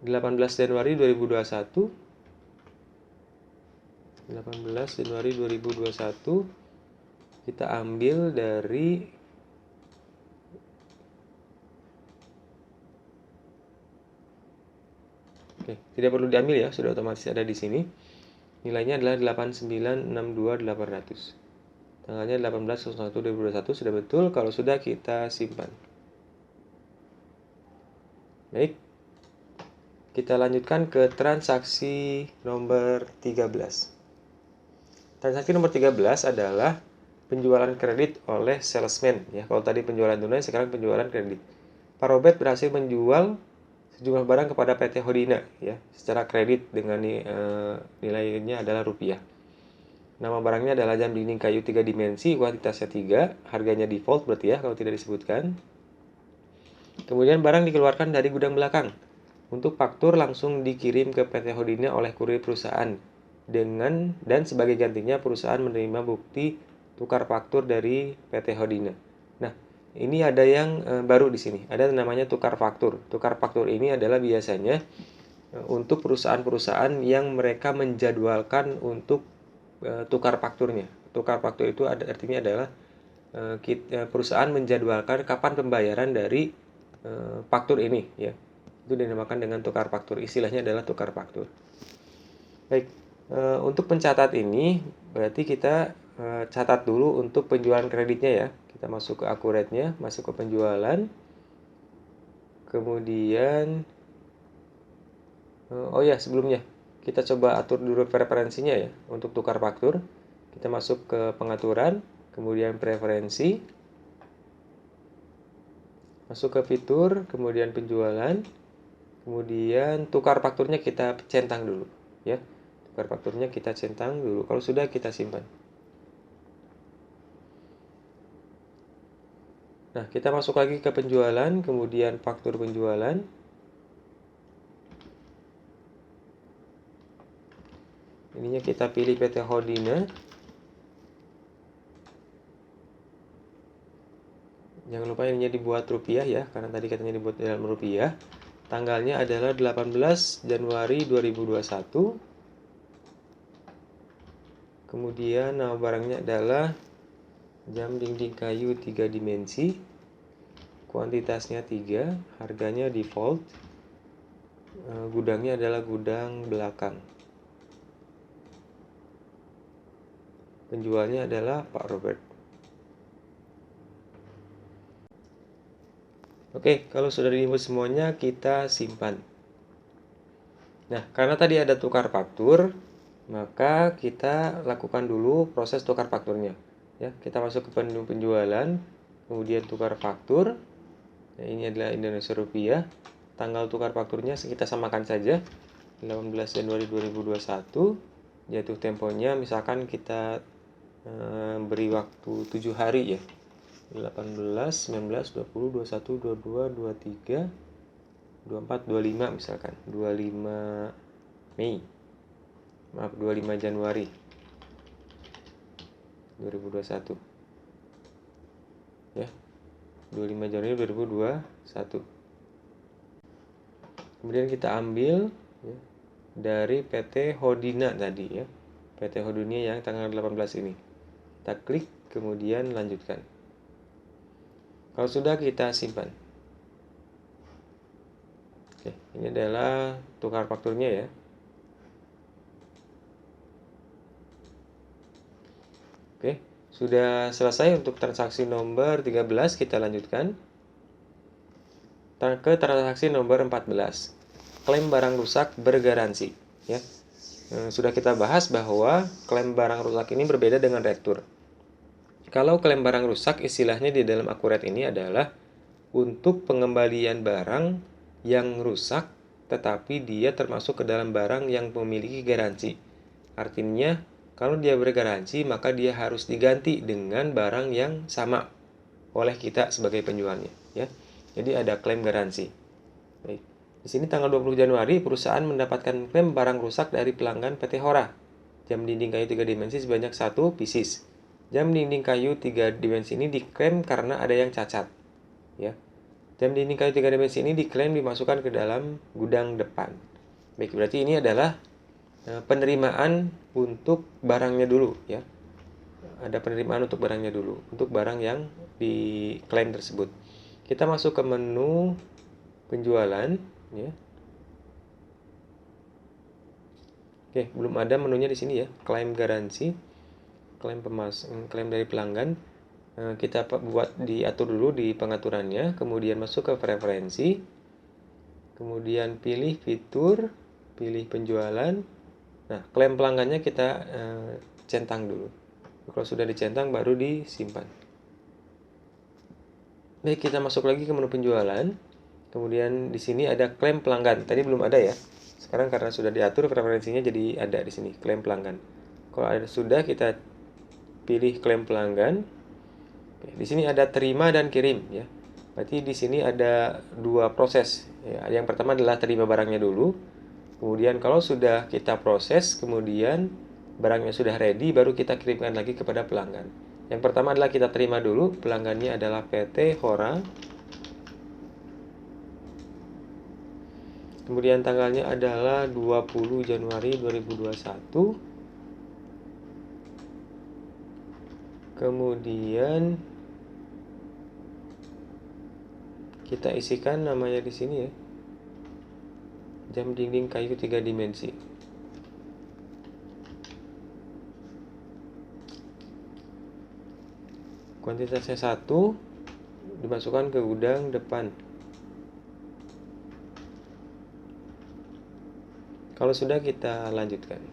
18 Januari 2021. 18 Januari 2021 kita ambil dari Oke, tidak perlu diambil ya, sudah otomatis ada di sini. Nilainya adalah 8962.800. Tanggalnya 18.01.2021 sudah betul. Kalau sudah, kita simpan. Baik. Kita lanjutkan ke transaksi nomor 13. Transaksi nomor 13 adalah penjualan kredit oleh salesman ya. Kalau tadi penjualan tunai, sekarang penjualan kredit. Pak Robert berhasil menjual sejumlah barang kepada PT Hodina ya, secara kredit dengan nilainya adalah rupiah. Nama barangnya adalah jam dinding kayu 3 dimensi, kuantitasnya 3, harganya default berarti ya kalau tidak disebutkan. Kemudian barang dikeluarkan dari gudang belakang. Untuk faktur langsung dikirim ke PT Hodina oleh kurir perusahaan. Dan sebagai gantinya perusahaan menerima bukti tukar faktur dari PT Hodina. Nah, ini ada yang baru di sini. Ada namanya tukar faktur. Tukar faktur ini adalah biasanya untuk perusahaan-perusahaan yang mereka menjadwalkan untuk tukar fakturnya. Tukar faktur itu artinya adalah perusahaan menjadwalkan kapan pembayaran dari faktur ini ya. Itu dinamakan dengan tukar faktur. Istilahnya adalah tukar faktur. Baik, untuk pencatat ini berarti kita catat dulu untuk penjualan kreditnya ya. Kita masuk ke akuratnya, masuk ke penjualan. Kemudian oh ya, sebelumnya kita coba atur dulu preferensinya ya. Untuk tukar faktur, kita masuk ke pengaturan, kemudian preferensi, masuk ke fitur, kemudian penjualan, kemudian tukar fakturnya kita centang dulu ya. Tukar fakturnya kita centang dulu. Kalau sudah, kita simpan. Nah, kita masuk lagi ke penjualan, kemudian faktur penjualan. Ininya kita pilih PT Hodina. Jangan lupa ininya dibuat rupiah ya, karena tadi katanya dibuat dalam rupiah. Tanggalnya adalah 18 Januari 2021. Kemudian nama barangnya adalah jam dinding kayu 3 dimensi. Kuantitasnya 3, harganya default. Gudangnya adalah gudang belakang. Penjualnya adalah Pak Robert. Oke, kalau sudah diinput semuanya, kita simpan. Nah, karena tadi ada tukar faktur, maka kita lakukan dulu proses tukar fakturnya. Ya, kita masuk ke menu penjualan, kemudian tukar faktur. Nah, ini adalah Indonesia rupiah. Tanggal tukar fakturnya kita samakan saja, 18 Januari 2021. Jatuh temponya misalkan kita beri waktu 7 hari ya. 18, 19, 20, 21, 22, 23, 24, 25 misalkan. 25 Mei. Maaf, 25 Januari 2021. Ya. 25 Januari 2021. Kemudian kita ambil ya, dari PT Hodina tadi ya. PT Hodina yang tanggal 18 ini. Kita klik, kemudian lanjutkan. Kalau sudah, kita simpan. Oke, ini adalah tukar fakturnya ya. Oke, sudah selesai untuk transaksi nomor 13, kita lanjutkan. Ke transaksi nomor 14. Klaim barang rusak bergaransi ya. Sudah kita bahas bahwa klaim barang rusak ini berbeda dengan retur. Kalau klaim barang rusak, istilahnya di dalam akurat ini adalah untuk pengembalian barang yang rusak, tetapi dia termasuk ke dalam barang yang memiliki garansi. Artinya, kalau dia bergaransi, maka dia harus diganti dengan barang yang sama oleh kita sebagai penjualnya. Ya. Jadi ada klaim garansi. Baik. Di sini tanggal 20 Januari, perusahaan mendapatkan klaim barang rusak dari pelanggan PT Hora. Jam dinding kayu 3 dimensi sebanyak 1 pieces. Jam dinding kayu 3 dimensi ini diklaim karena ada yang cacat. Ya. Jam dinding kayu 3 dimensi ini diklaim dimasukkan ke dalam gudang depan. Baik, berarti ini adalah penerimaan untuk barangnya dulu ya. Ada penerimaan untuk barangnya dulu, untuk barang yang diklaim tersebut. Kita masuk ke menu penjualan ya. Oke, belum ada menunya di sini ya. Klaim garansi, klaim dari pelanggan. Kita buat diatur dulu di pengaturannya, kemudian masuk ke preferensi, kemudian pilih fitur, pilih penjualan. Nah, klaim pelanggannya kita centang dulu. Kalau sudah dicentang baru disimpan. Baik, kita masuk lagi ke menu penjualan. Kemudian di sini ada klaim pelanggan. Tadi belum ada ya. Sekarang karena sudah diatur preferensinya jadi ada di sini klaim pelanggan. Kalau sudah, kita pilih klaim pelanggan. Oke, di sini ada terima dan kirim ya. Berarti di sini ada dua proses. Ya, yang pertama adalah terima barangnya dulu. Kemudian kalau sudah kita proses, kemudian barangnya sudah ready, baru kita kirimkan lagi kepada pelanggan. Yang pertama adalah kita terima dulu, pelanggannya adalah PT Hora. Kemudian tanggalnya adalah 20 Januari 2021. Kemudian kita isikan namanya di sini ya. Jam dinding kayu 3 dimensi. Kuantitasnya 1, dimasukkan ke gudang depan. Kalau sudah, kita lanjutkan.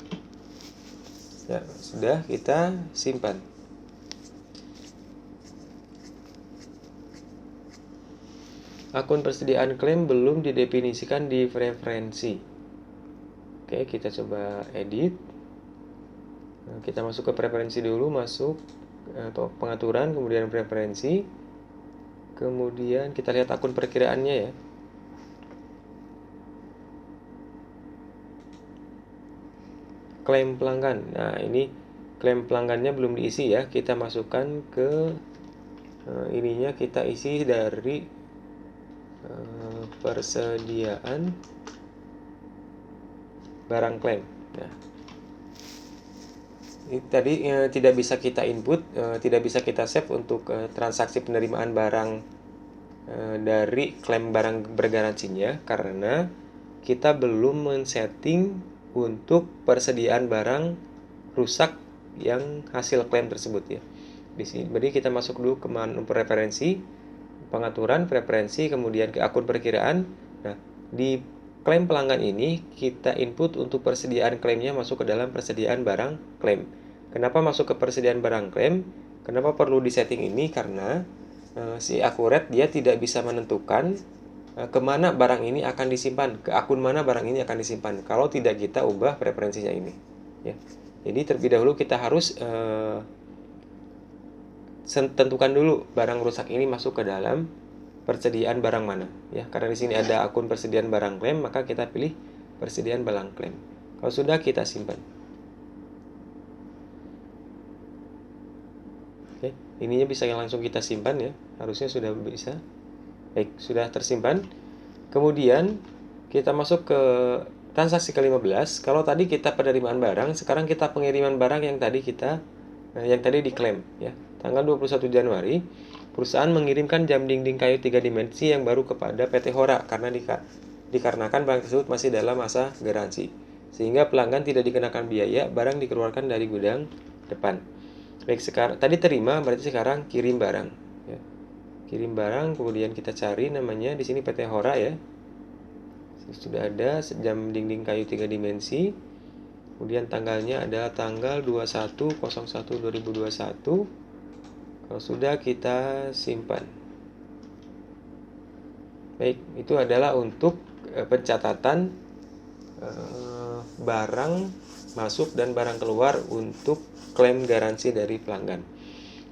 Ya, sudah, kita simpan. Akun persediaan klaim belum didefinisikan di preferensi. Oke, kita coba edit. Nah, kita masuk ke preferensi dulu, masuk atau pengaturan, kemudian preferensi. Kemudian kita lihat akun perkiraannya ya. Klaim pelanggan. Nah, ini klaim pelanggannya belum diisi ya. Kita masukkan ke ininya, kita isi dari persediaan barang klaim. Nah, ini tadi tidak bisa kita input, tidak bisa kita save untuk transaksi penerimaan barang dari klaim barang bergaransinya, karena kita belum men-setting untuk persediaan barang rusak yang hasil klaim tersebut ya. Di sini, jadi kita masuk dulu ke menu preferensi, pengaturan, preferensi, kemudian ke akun perkiraan. Nah, di klaim pelanggan ini kita input untuk persediaan klaimnya masuk ke dalam persediaan barang klaim. Kenapa masuk ke persediaan barang klaim? Kenapa perlu disetting ini? Karena si Akuret dia tidak bisa menentukan kemana barang ini akan disimpan, ke akun mana barang ini akan disimpan kalau tidak kita ubah preferensinya ini ya. Jadi terlebih dahulu kita harus tentukan dulu barang rusak ini masuk ke dalam persediaan barang mana ya. Karena di sini ada akun persediaan barang klaim, maka kita pilih persediaan barang klaim. Kalau sudah, kita simpan. Oke, ininya bisa langsung kita simpan ya. Harusnya sudah bisa. Baik, sudah tersimpan. Kemudian kita masuk ke transaksi ke-15. Kalau tadi kita penerimaan barang, sekarang kita pengiriman barang yang tadi diklaim ya. Tanggal 21 Januari, perusahaan mengirimkan jam dinding kayu 3 dimensi yang baru kepada PT Hora karena dikarenakan barang tersebut masih dalam masa garansi. Sehingga pelanggan tidak dikenakan biaya, barang dikeluarkan dari gudang depan. Baik, sekarang tadi terima, berarti sekarang kirim barang ya. Kirim barang, kemudian kita cari namanya di sini PT Hora ya. Sudah ada jam dinding kayu 3 dimensi. Kemudian tanggalnya adalah tanggal 21/01/2021. Kalau sudah, kita simpan. Baik, itu adalah untuk pencatatan barang masuk dan barang keluar untuk klaim garansi dari pelanggan.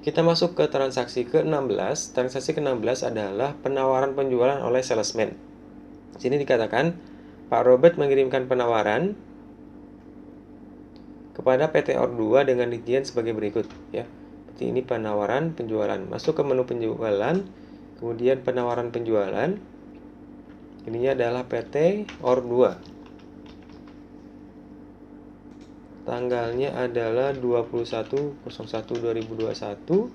Kita masuk ke transaksi ke-16. Transaksi ke-16 adalah penawaran penjualan oleh salesman. Di sini dikatakan Pak Robert mengirimkan penawaran kepada PT Or2 dengan rincian sebagai berikut ya. Ini penawaran penjualan. Masuk ke menu penjualan, kemudian penawaran penjualan. Ininya adalah PT Or2. Tanggalnya adalah 21/01/2021.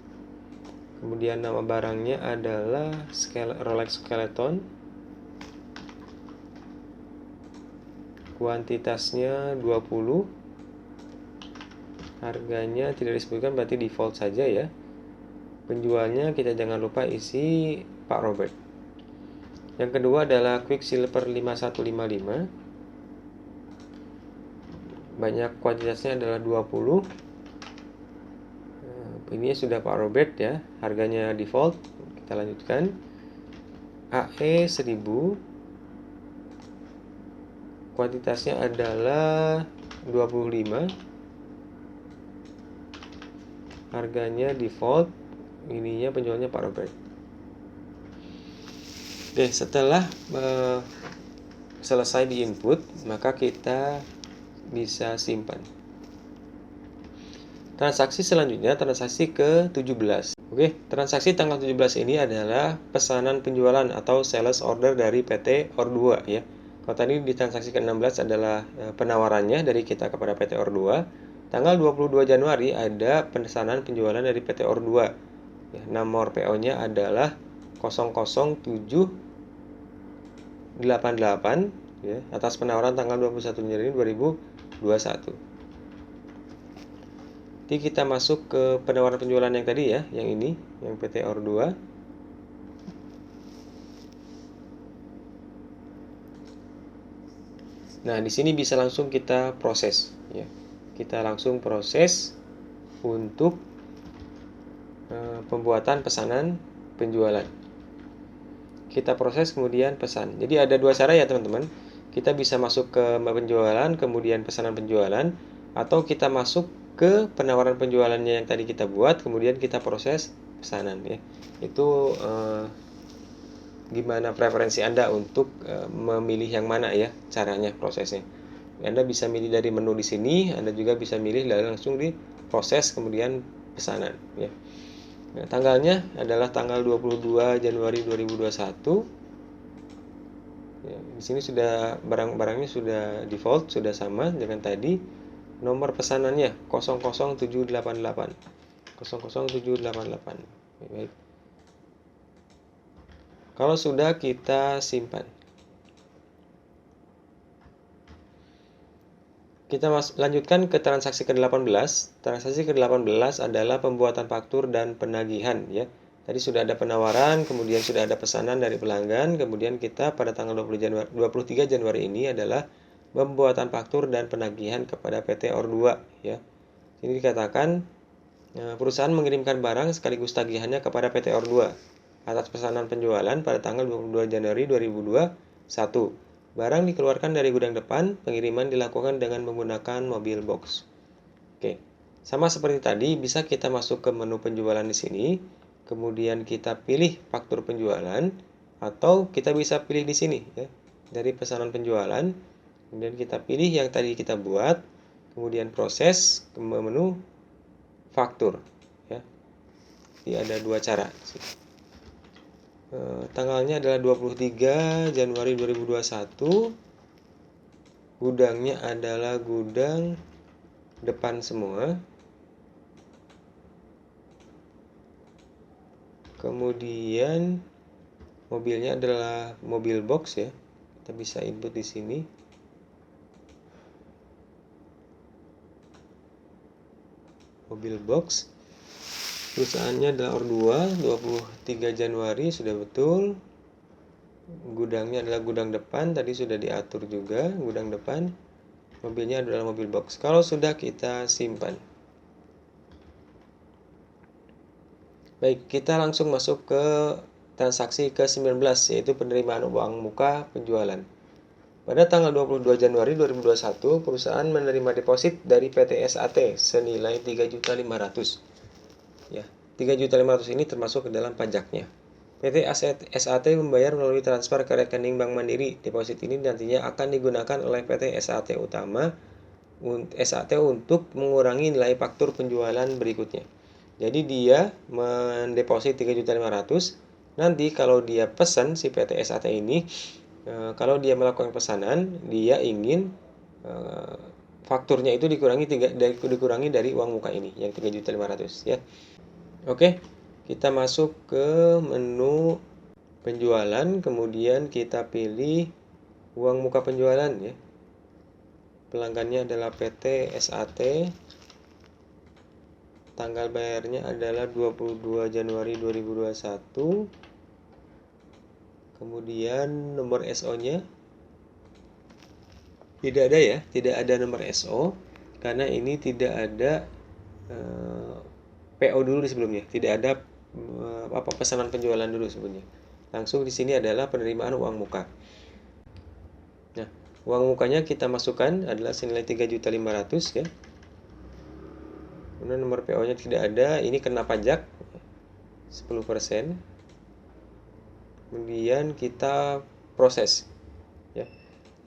Kemudian nama barangnya adalah Rolex Skeleton. kuantitasnya 20, harganya tidak disebutkan, berarti default saja ya. Penjualnya kita jangan lupa isi Pak Robert. Yang kedua adalah Quicksilver 5155. Banyak kuantitasnya adalah 20. Ini sudah Pak Robert ya, harganya default. Kita lanjutkan. AE 1000. Kuantitasnya adalah 25. Harganya default. Ininya penjualnya Pak Robert. Oke, setelah selesai di input, maka kita bisa simpan. Transaksi selanjutnya, transaksi ke-17. Oke, transaksi tanggal 17 ini adalah pesanan penjualan atau sales order dari PT OR2 ya. Kalau tadi di transaksi ke-16 adalah penawarannya dari kita kepada PT OR2. Tanggal 22 Januari ada pesanan penjualan dari PT OR2. Ya, nomor PO-nya adalah 00788 ya, atas penawaran tanggal 21 Januari 2021. Jadi kita masuk ke penawaran penjualan yang tadi ya, yang ini, yang PT OR2. Nah, di sini bisa langsung kita proses ya. Kita langsung proses untuk pembuatan pesanan penjualan. Kita proses kemudian pesan. Jadi ada dua cara ya teman-teman. Kita bisa masuk ke penjualan, kemudian pesanan penjualan, atau kita masuk ke penawaran penjualannya yang tadi kita buat, kemudian kita proses pesanan ya. Itu gimana preferensi Anda untuk memilih yang mana ya caranya prosesnya. Anda bisa milih dari menu di sini, Anda juga bisa milih langsung di proses kemudian pesanan ya. Nah, tanggalnya adalah tanggal 22 Januari 2021. Ya, di sini sudah barang-barangnya sudah default, sudah sama dengan tadi. Nomor pesanannya 00788. 00788. Baik. Kalau sudah, kita simpan. Kita lanjutkan ke transaksi ke-18. Transaksi ke-18 adalah pembuatan faktur dan penagihan ya. Tadi sudah ada penawaran, kemudian sudah ada pesanan dari pelanggan, kemudian kita pada tanggal 23 Januari ini adalah pembuatan faktur dan penagihan kepada PT OR2 ya. Ini dikatakan perusahaan mengirimkan barang sekaligus tagihannya kepada PT OR2 atas pesanan penjualan pada tanggal 22 Januari 2021. Barang dikeluarkan dari gudang depan, pengiriman dilakukan dengan menggunakan mobil box. Oke, sama seperti tadi, bisa kita masuk ke menu penjualan di sini, kemudian kita pilih faktur penjualan, atau kita bisa pilih di sini ya, dari pesanan penjualan, kemudian kita pilih yang tadi kita buat, kemudian proses ke menu faktur. Ya. Jadi ada dua cara. Tanggalnya adalah 23 Januari 2021. Gudangnya adalah gudang depan semua. Kemudian mobilnya adalah mobil box ya. Kita bisa input di sini. Mobil box. Perusahaannya adalah OR2, 23 Januari sudah betul. Gudangnya adalah gudang depan, tadi sudah diatur juga, gudang depan. Mobilnya adalah mobil box. Kalau sudah, kita simpan. Baik, kita langsung masuk ke transaksi ke-19, yaitu penerimaan uang muka penjualan. Pada tanggal 22 Januari 2021, perusahaan menerima deposit dari PT SAT senilai 3.500.000. Ya, 3.500.000 ini termasuk ke dalam pajaknya. PT SAT membayar melalui transfer ke rekening Bank Mandiri. Deposit ini nantinya akan digunakan oleh PT SAT untuk mengurangi nilai faktur penjualan berikutnya. Jadi dia mendeposit 3.500.000. Nanti kalau dia pesan si PT SAT ini, kalau dia melakukan pesanan, dia ingin fakturnya itu dikurangi dari uang muka ini yang 3.500.000 ya. Oke, kita masuk ke menu penjualan, kemudian kita pilih uang muka penjualan ya. pelanggannya adalah PT SAT, tanggal bayarnya adalah 22 Januari 2021, kemudian nomor SO-nya tidak ada ya, tidak ada nomor SO, karena ini tidak ada PO dulu di sebelumnya, tidak ada pesanan penjualan dulu sebelumnya. Langsung di sini adalah penerimaan uang muka. Nah, uang mukanya kita masukkan adalah senilai 3.500.000 ya. Kemudian nomor PO-nya tidak ada, ini kena pajak 10%. Kemudian kita proses ya.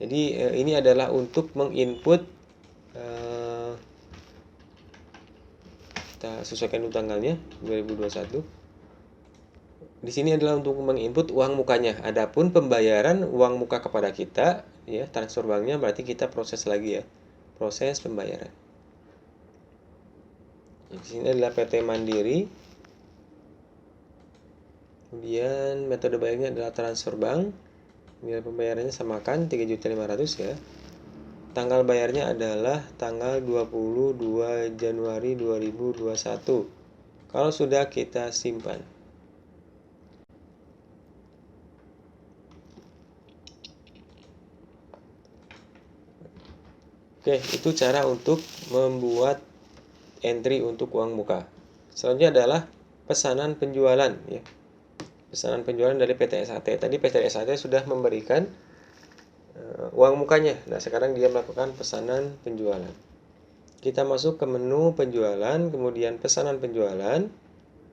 Jadi ini adalah untuk menginput, kita sesuaikan dulu tanggalnya 2021. Di sini adalah untuk menginput uang mukanya. Adapun pembayaran uang muka kepada kita ya, transfer banknya berarti kita proses lagi ya. Proses pembayaran. Di sini adalah PT Mandiri. Kemudian metode bayarnya adalah transfer bank. Nilai pembayarannya samakan 3.500.000 ya. Tanggal bayarnya adalah tanggal 22 Januari 2021. Kalau sudah kita simpan. Oke, itu cara untuk membuat entry untuk uang muka. Selanjutnya adalah pesanan penjualan ya. Pesanan penjualan dari PT SAT. Tadi PT SAT sudah memberikan uang mukanya. Nah, sekarang dia melakukan pesanan penjualan. Kita masuk ke menu penjualan, kemudian pesanan penjualan.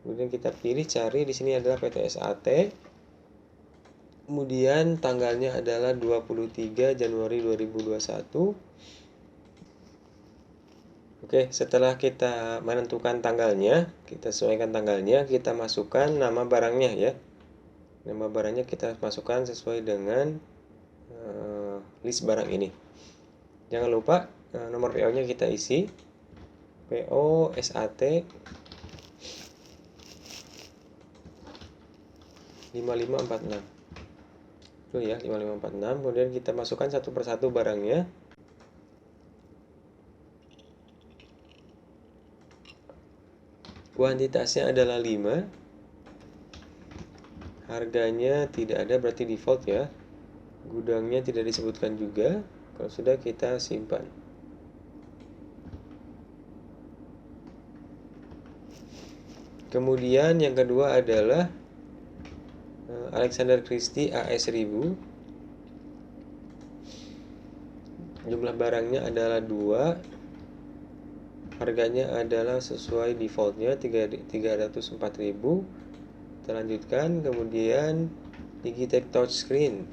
Kemudian kita pilih cari, di sini adalah PT SAT. Kemudian tanggalnya adalah 23 Januari 2021. Oke, setelah kita menentukan tanggalnya, kita sesuaikan tanggalnya, kita masukkan nama barangnya ya. Nama barangnya kita masukkan sesuai dengan list barang ini. Jangan lupa nomor PO-nya kita isi. PO SAT 5546. Itu ya, 5546. Kemudian kita masukkan satu persatu barangnya. Kuantitasnya adalah 5. Harganya tidak ada, berarti default ya. Gudangnya tidak disebutkan juga. Kalau sudah, kita simpan. Kemudian yang kedua adalah Alexander Christie AS 1000. Jumlah barangnya adalah 2. Harganya adalah sesuai defaultnya 304.000. Kita lanjutkan, kemudian Digitech touchscreen.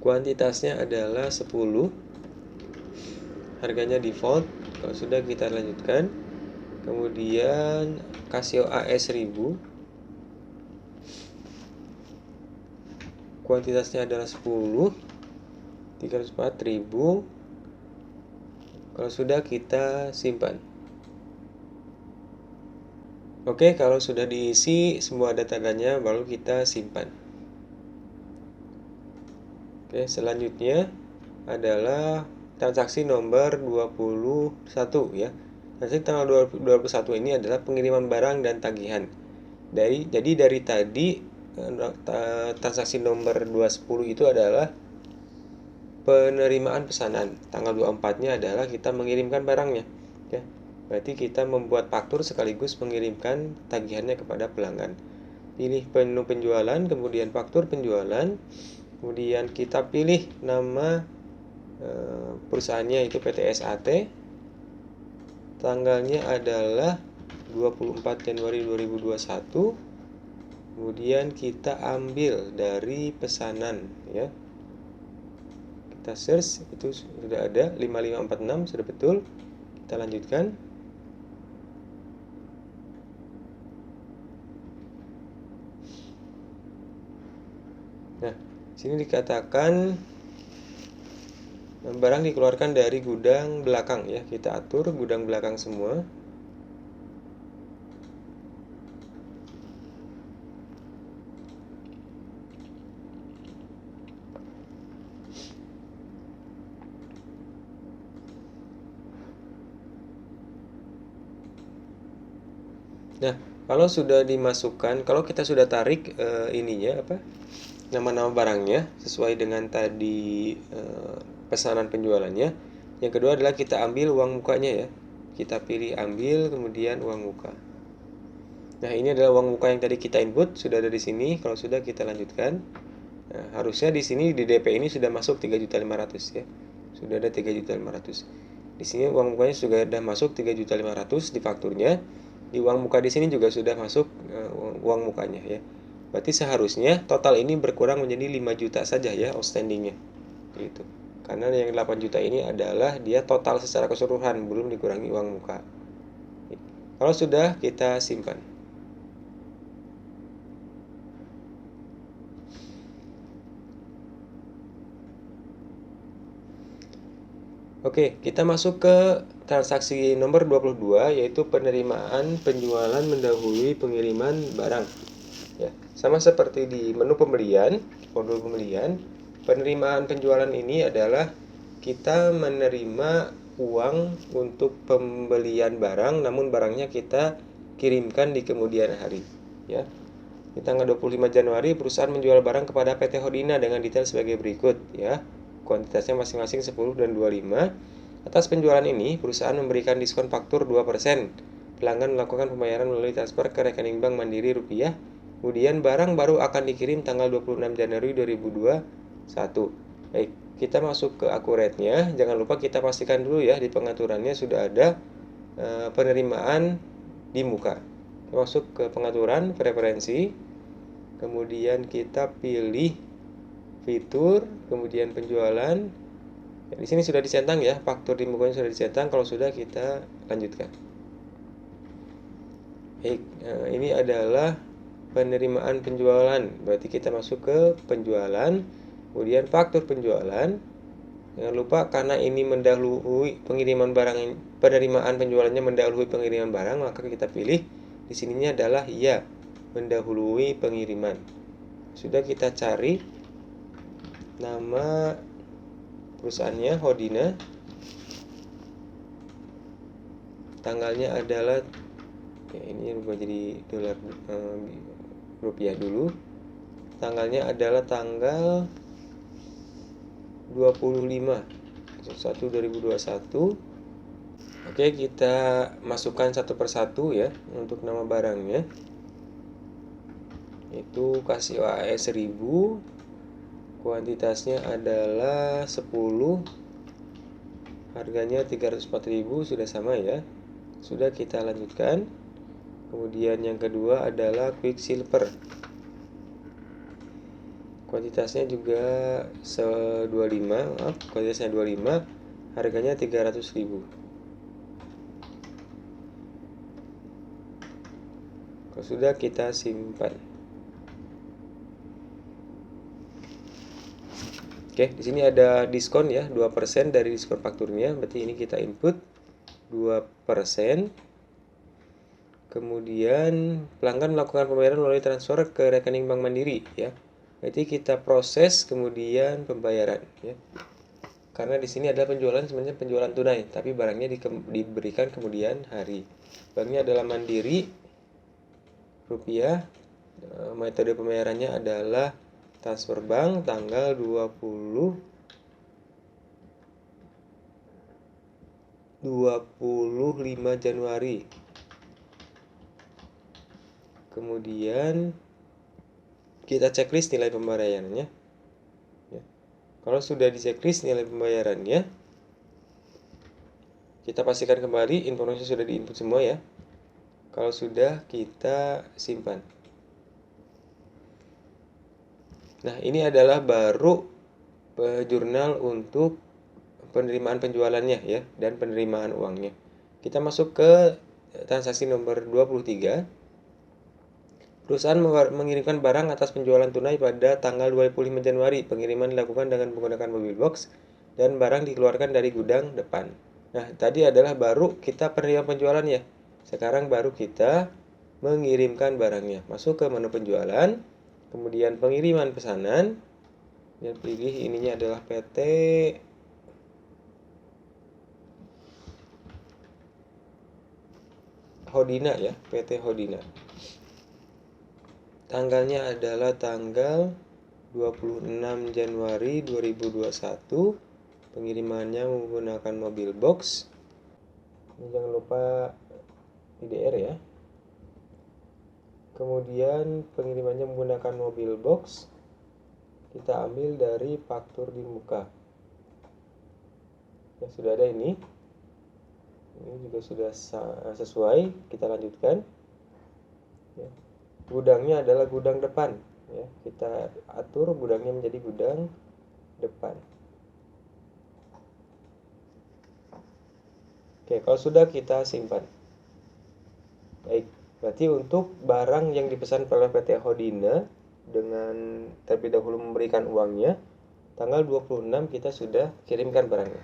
Kuantitasnya adalah 10. Harganya default. Kalau sudah, kita lanjutkan. Kemudian Casio AS 1000. Kuantitasnya adalah 10. 304.000. Kalau sudah, kita simpan. Oke, kalau sudah diisi semua data-datanya, baru kita simpan. Oke, selanjutnya adalah transaksi nomor 21 ya. Transaksi tanggal 21 ini adalah pengiriman barang dan tagihan. Jadi dari tadi transaksi nomor 210 itu adalah penerimaan pesanan. Tanggal 24-nya adalah kita mengirimkan barangnya ya. Berarti kita membuat faktur sekaligus mengirimkan tagihannya kepada pelanggan. Pilih menu penjualan, kemudian faktur penjualan. Kemudian kita pilih nama perusahaannya, itu PT SAT. Tanggalnya adalah 24 Januari 2021. Kemudian kita ambil dari pesanan ya. Kita search, itu sudah ada 5546, sudah betul. Kita lanjutkan. Nah, sini dikatakan barang dikeluarkan dari gudang belakang ya. Kita atur gudang belakang semua. Nah, kalau sudah dimasukkan, kalau kita sudah tarik ininya apa? Nama-nama barangnya sesuai dengan tadi pesanan penjualannya. Yang kedua adalah kita ambil uang mukanya ya. Kita pilih ambil, kemudian uang muka. Nah, ini adalah uang muka yang tadi kita input, sudah ada di sini. Kalau sudah, kita lanjutkan. Nah, harusnya di sini di DP ini sudah masuk 3.500.000 ya. Sudah ada 3.500.000. Di sini uang mukanya sudah ada masuk 3.500.000 di fakturnya. Di uang muka di sini juga sudah masuk uang mukanya ya. Berarti seharusnya total ini berkurang menjadi 5 juta saja ya outstandingnya. Gitu. Karena yang 8 juta ini adalah dia total secara keseluruhan, belum dikurangi uang muka. Kalau sudah, kita simpan. Oke, kita masuk ke transaksi nomor 22, yaitu penerimaan penjualan mendahului pengiriman barang. Ya, sama seperti di menu pembelian, modul pembelian, penerimaan penjualan ini adalah kita menerima uang untuk pembelian barang, namun barangnya kita kirimkan di kemudian hari. Ya, di tanggal 25 Januari, perusahaan menjual barang kepada PT Hodina dengan detail sebagai berikut. Ya, kuantitasnya masing-masing 10 dan 25. Atas penjualan ini, perusahaan memberikan diskon faktur 2%. Pelanggan melakukan pembayaran melalui transfer ke rekening bank Mandiri Rupiah. Kemudian barang baru akan dikirim tanggal 26 Januari 2021. Baik, kita masuk ke akuratnya. Jangan lupa kita pastikan dulu ya di pengaturannya sudah ada penerimaan di muka. Kita masuk ke pengaturan preferensi. Kemudian kita pilih fitur, kemudian penjualan. Ya, di sini sudah dicentang ya, faktur di mukanya sudah dicentang. Kalau sudah, kita lanjutkan. Baik, ini adalah penerimaan penjualan. Berarti kita masuk ke penjualan, kemudian faktur penjualan. Jangan lupa karena ini mendahului pengiriman barang, penerimaan penjualannya mendahului pengiriman barang, maka kita pilih di sininya adalah ya, mendahului pengiriman. Sudah kita cari nama perusahaannya Hodina. Tanggalnya adalah ya, ini rubah jadi dolar rupiah dulu. Tanggalnya adalah tanggal 25/1/2021. Oke, kita masukkan satu persatu ya untuk nama barangnya. Itu kasih OAE 1000. Kuantitasnya adalah 10. Harganya 304.000, sudah sama ya. Sudah, kita lanjutkan. Kemudian yang kedua adalah Quicksilver. Kuantitasnya juga 25, kuantitasnya 25, harganya 300.000. Kalau sudah, kita simpan. Oke, di sini ada diskon ya, 2% dari diskon fakturnya. Berarti ini kita input 2%. Kemudian pelanggan melakukan pembayaran melalui transfer ke rekening Bank Mandiri ya. Berarti kita proses kemudian pembayaran ya. Karena di sini adalah penjualan sebenarnya penjualan tunai, tapi barangnya diberikan kemudian hari. Banknya adalah Mandiri Rupiah. Metode pembayarannya adalah transfer bank tanggal 25 Januari. Kemudian kita checklist nilai pembayarannya ya. Kalau sudah di checklist nilai pembayarannya, kita pastikan kembali informasi sudah diinput semua ya. Kalau sudah, kita simpan. Nah, ini adalah baru jurnal untuk penerimaan penjualannya ya dan penerimaan uangnya. Kita masuk ke transaksi nomor 23. Perusahaan mengirimkan barang atas penjualan tunai pada tanggal 25 Januari. Pengiriman dilakukan dengan menggunakan mobil box dan barang dikeluarkan dari gudang depan. Nah, tadi adalah baru kita penerimaan penjualannya. Sekarang baru kita mengirimkan barangnya. Masuk ke menu penjualan. Kemudian pengiriman pesanan. Yang pilih ininya adalah PT Hodina ya, PT Hodina. Tanggalnya adalah tanggal 26 Januari 2021. Pengirimannya menggunakan mobil box. Ini jangan lupa IDR ya. Kemudian pengirimannya menggunakan mobil box. Kita ambil dari faktur di muka. Ya, sudah ada ini. Ini juga sudah sesuai. Kita lanjutkan. Ya. Gudangnya adalah gudang depan. Ya, kita atur gudangnya menjadi gudang depan. Oke, kalau sudah kita simpan. Baik, berarti untuk barang yang dipesan oleh PT Hodina dengan terlebih dahulu memberikan uangnya, tanggal 26 kita sudah kirimkan barangnya.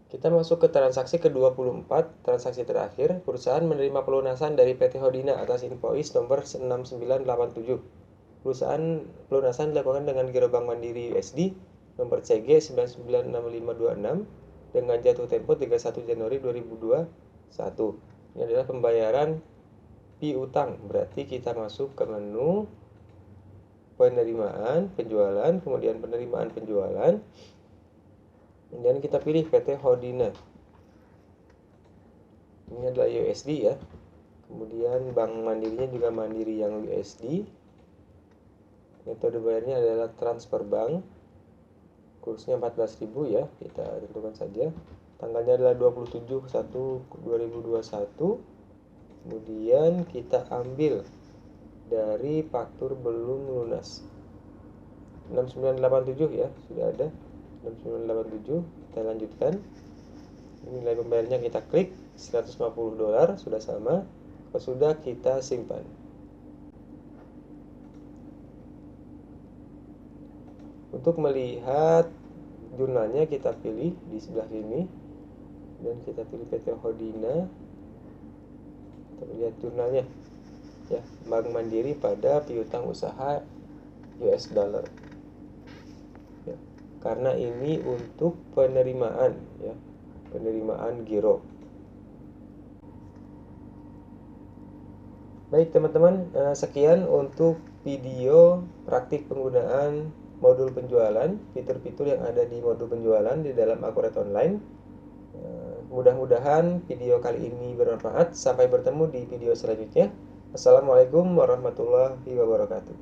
Kita masuk ke transaksi ke-24, transaksi terakhir, perusahaan menerima pelunasan dari PT Hodina atas invoice nomor 6987. Pelunasan dilakukan dengan Giro Bank Mandiri USD nomor CG 996526 dengan jatuh tempo 31 Januari 2021. Ini adalah pembayaran piutang. Berarti kita masuk ke menu penerimaan penjualan, kemudian penerimaan penjualan. Kemudian kita pilih PT Hodina. Ini adalah USD ya. Kemudian bank mandirinya juga Mandiri yang USD. Metode bayarnya adalah transfer bank. Kursnya 14.000 ya, kita tentukan saja. Tanggalnya adalah 27/1/2021. Kemudian kita ambil dari faktur belum lunas 6987 ya, sudah ada 6987. Kita lanjutkan. Ini nilai pembayarnya kita klik, $150 sudah sama. Kalau sudah kita simpan. Untuk melihat jurnalnya kita pilih di sebelah sini dan kita pilih PT Hodina. Kita lihat jurnalnya ya, Bank Mandiri pada piutang usaha US dollar ya, karena ini untuk penerimaan ya, penerimaan giro. Baik teman-teman, sekian untuk video praktik penggunaan modul penjualan, fitur-fitur yang ada di modul penjualan di dalam Akurat Online. Mudah-mudahan video kali ini bermanfaat. Sampai bertemu di video selanjutnya. Assalamualaikum warahmatullahi wabarakatuh.